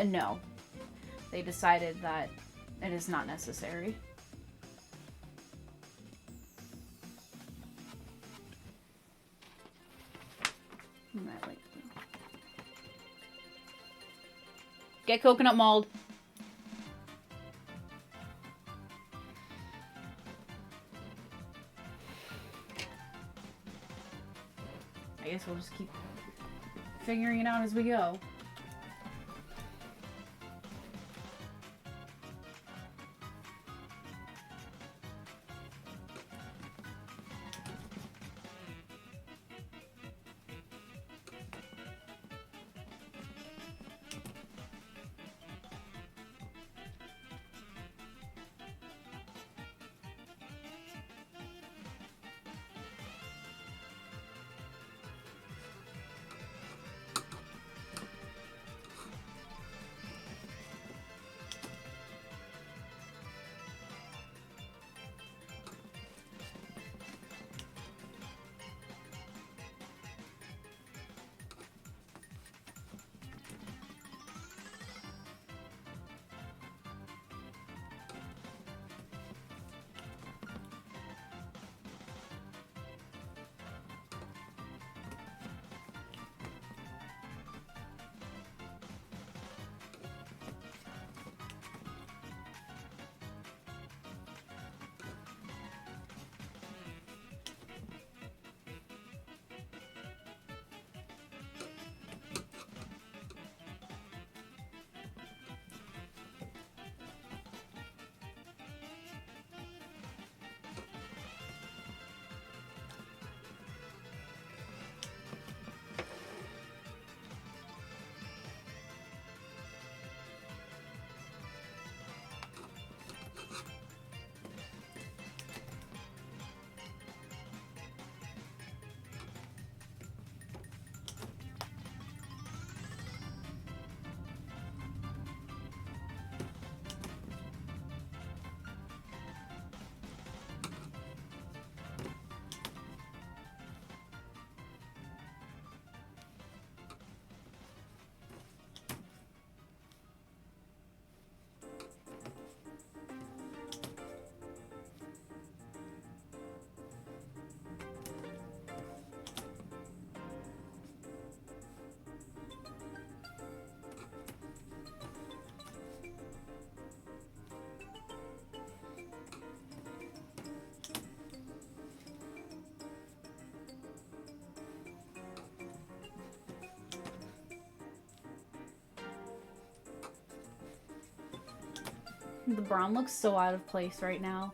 no. They decided that it is not necessary. Get coconut mold. I guess we'll just keep figuring it out as we go. The brown looks so out of place right now.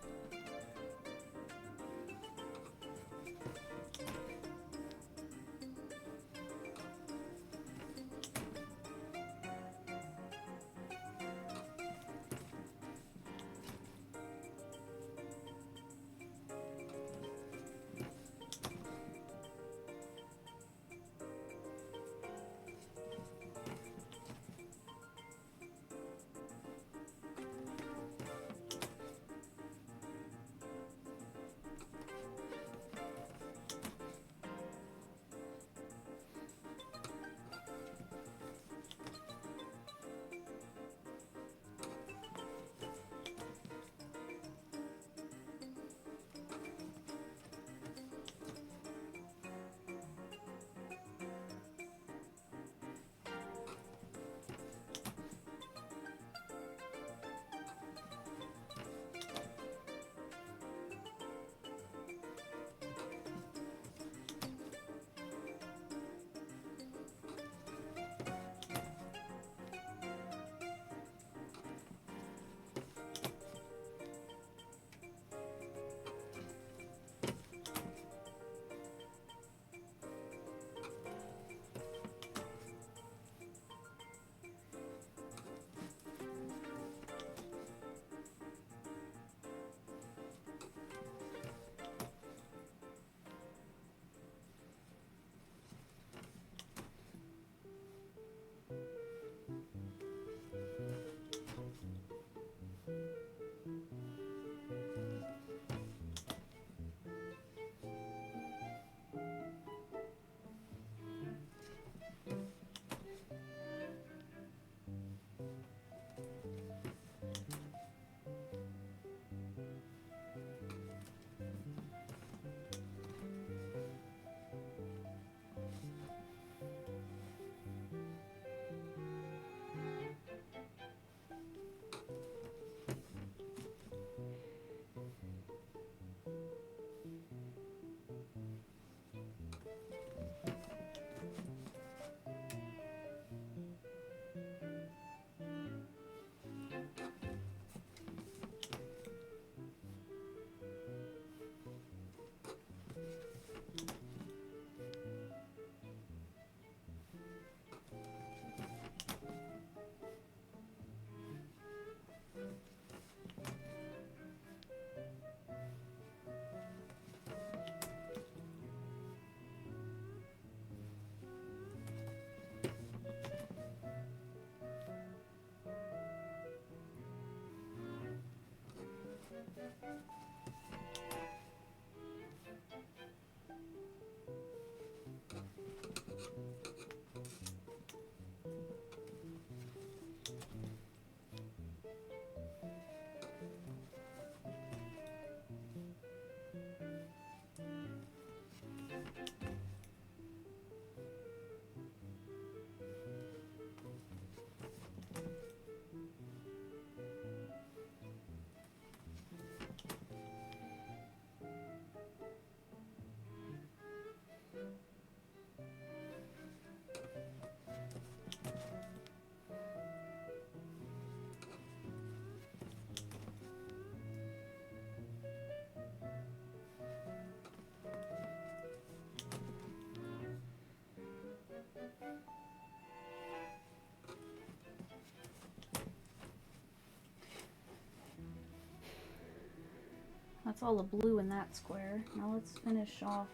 That's all the blue in that square. Now let's finish off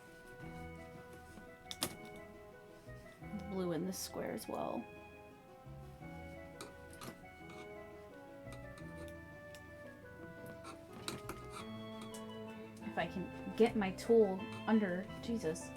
blue in this square as well. If I can get my tool under, Jesus.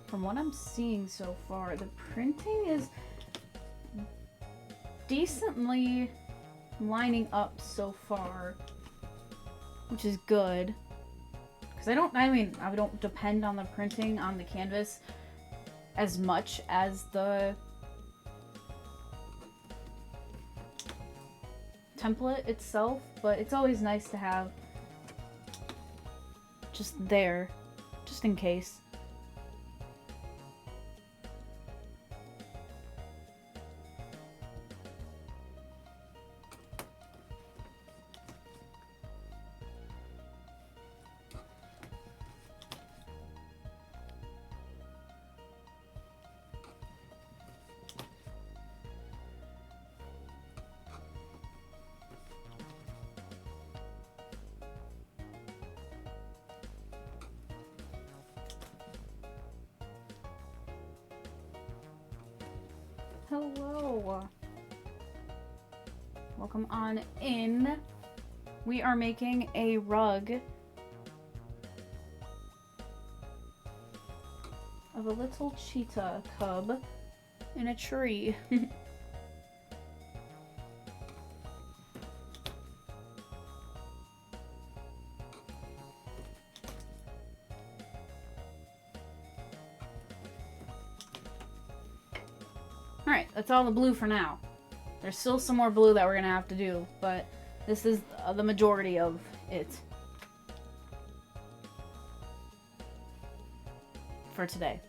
from what I'm seeing so far, the printing is decently lining up so far, which is good. Because I don't depend on the printing on the canvas as much as the template itself, but it's always nice to have just there, just in case. Hello. Welcome on in. We are making a rug of a little cheetah cub in a tree. Alright, that's all the blue for now. There's still some more blue that we're gonna have to do, but this is the majority of it for today.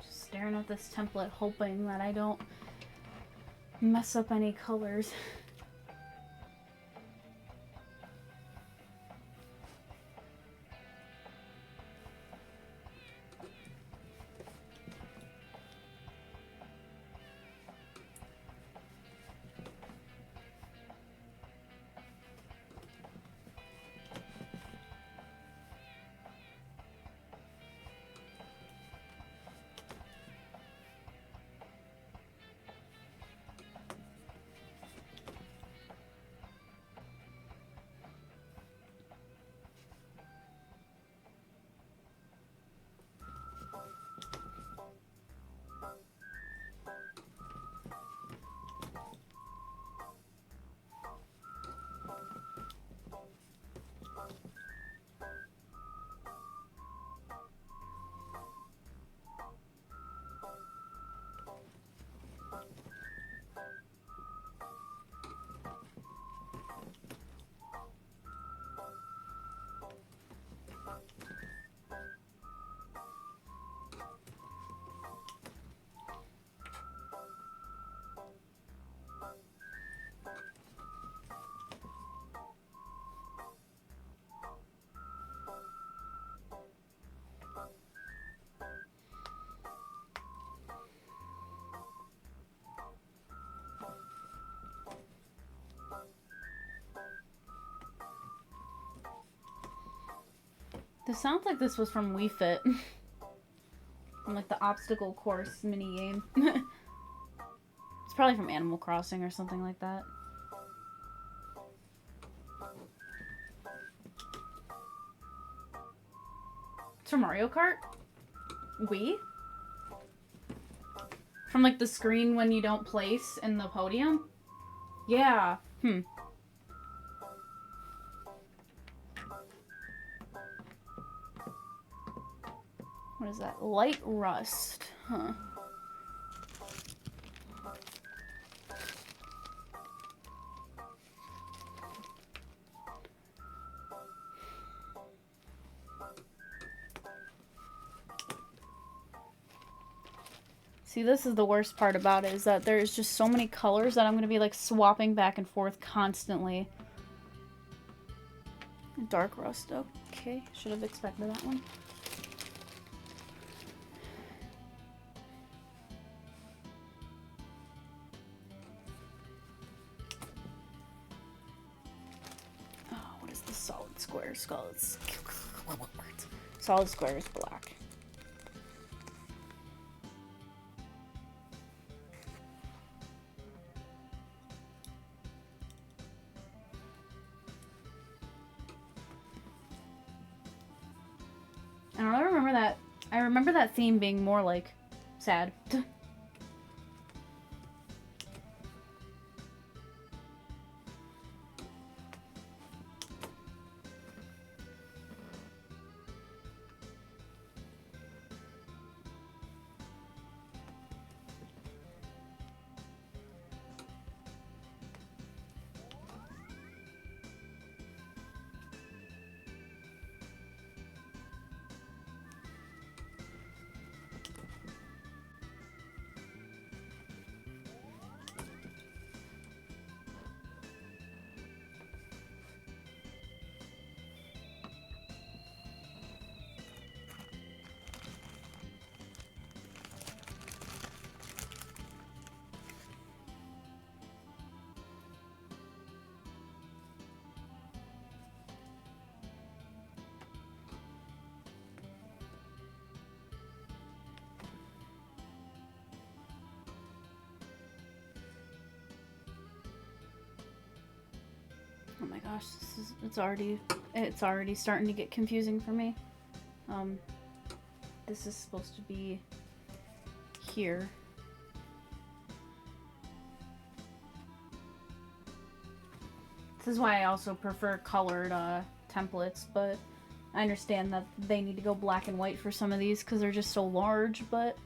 Staring at this template, hoping that I don't mess up any colors. This sounds like this was from Wii Fit. From like the obstacle course mini game. It's probably from Animal Crossing or something like that. It's from Mario Kart? Wii? From like the screen when you don't place in the podium? Yeah. What is that? Light rust. Huh. See, this is the worst part about it, is that there's just so many colors that I'm going to be like swapping back and forth constantly. Dark rust, okay. Should have expected that one. Oh, what is the solid square skull? Solid square is black. I remember that theme being more like sad. Oh my gosh, it's already starting to get confusing for me. This is supposed to be here. This is why I also prefer colored templates, but I understand that they need to go black and white for some of these because they're just so large, but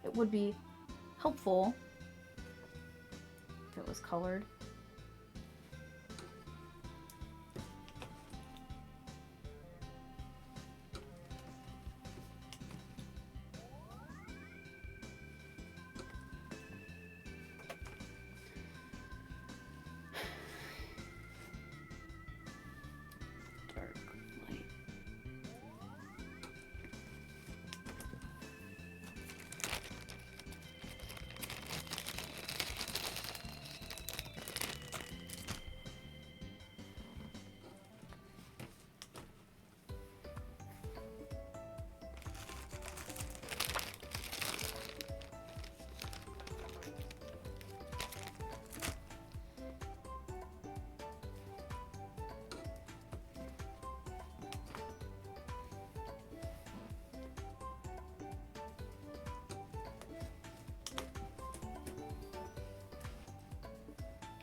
it would be helpful if it was colored.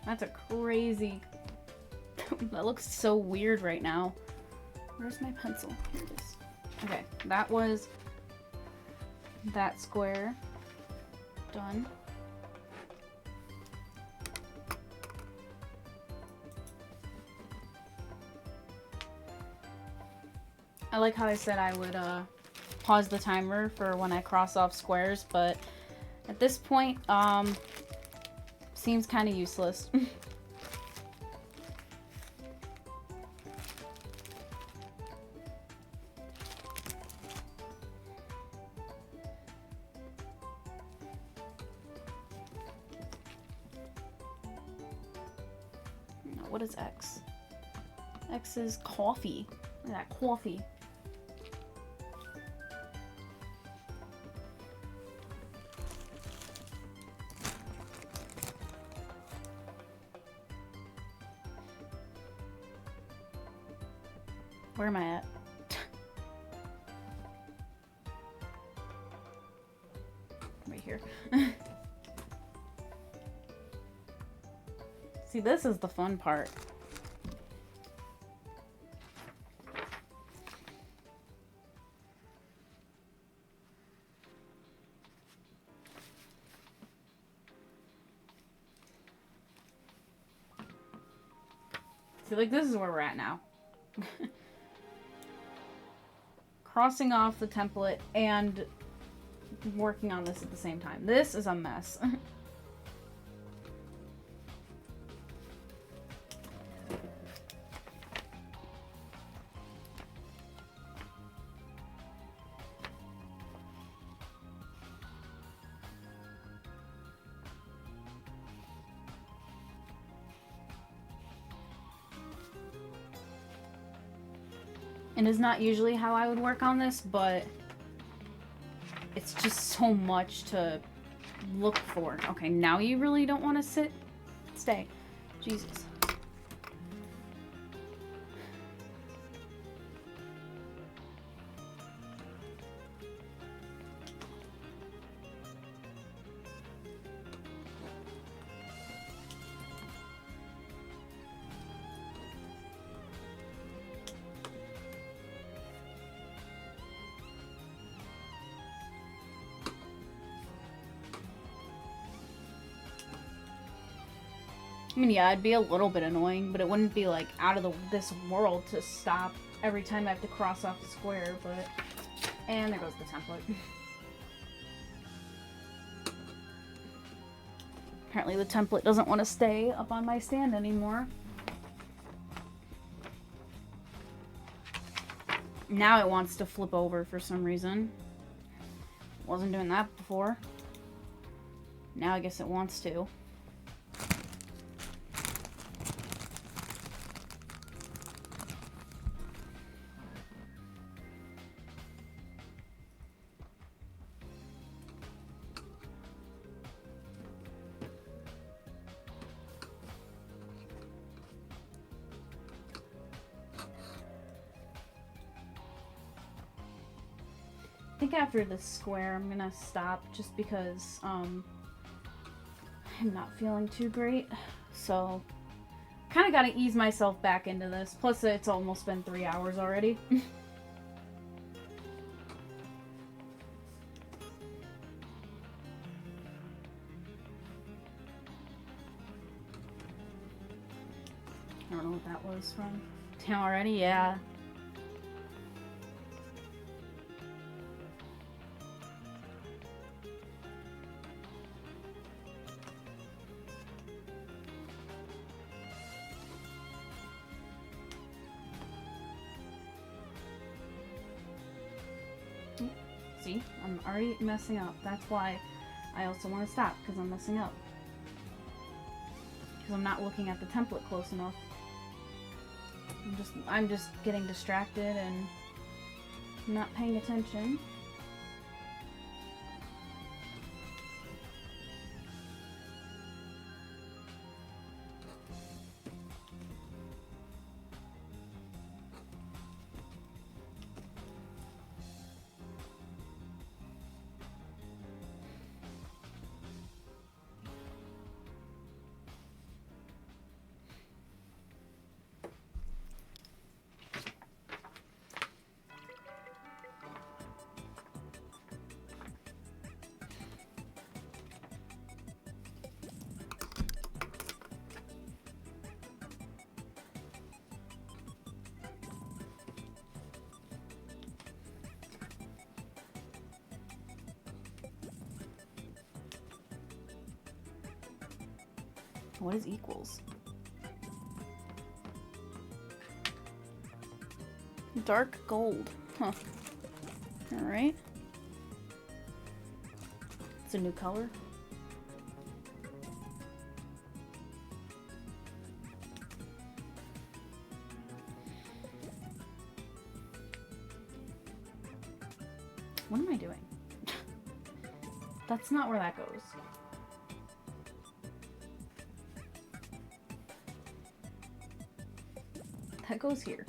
That's a crazy... That looks so weird right now. Where's my pencil? Here it is. Okay, that was that square. Done. I like how I said I would pause the timer for when I cross off squares, but at this point, seems kind of useless. What is X? X is coffee. Look at that coffee. Where am I at? Right here. See, this is the fun part. See, like, this is where we're at now. Crossing off the template and working on this at the same time. This is a mess. And it's not usually how I would work on this, but it's just so much to look for. Okay, now you really don't want to stay. Jesus. I mean, yeah, it'd be a little bit annoying, but it wouldn't be, like, out of this world to stop every time I have to cross off a square, but... And there goes the template. Apparently the template doesn't want to stay up on my stand anymore. Now it wants to flip over for some reason. Wasn't doing that before. Now I guess it wants to. I think after this square I'm gonna stop just because I'm not feeling too great, so kind of got to ease myself back into this. Plus it's almost been 3 hours already. I don't know what that was from. Damn, already? Yeah. See, I'm already messing up. That's why I also want to stop, because I'm messing up. Because I'm not looking at the template close enough. I'm just getting distracted and not paying attention. What is equals? Dark gold. Huh. Alright. It's a new color. What am I doing? That's not where that goes. That goes here.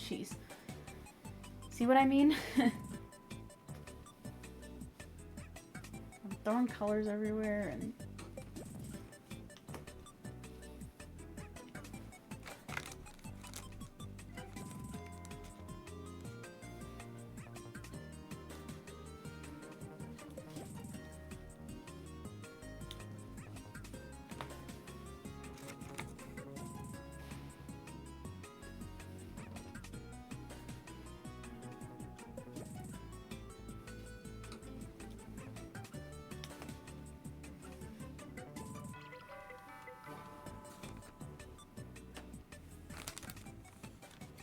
Jeez. See what I mean? I'm throwing colors everywhere and...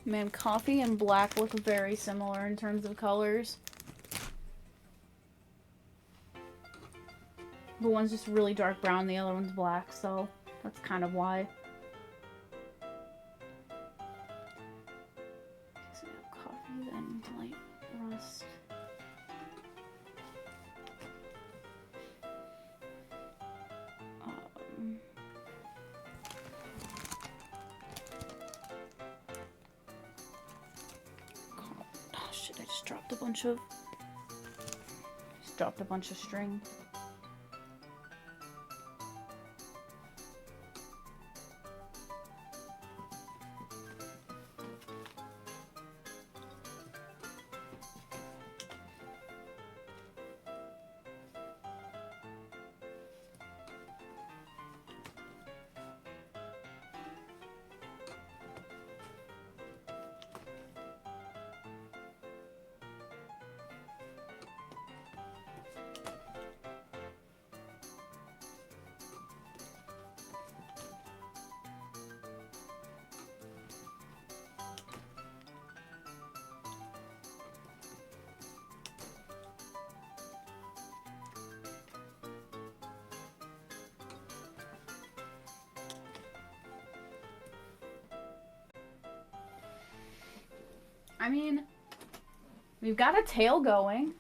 Man, coffee and black look very similar in terms of colors. The one's just really dark brown, the other one's black, so that's kind of why. So we have coffee, then light rust. Oh shit, I just dropped a bunch of string. I mean, we've got a tail going.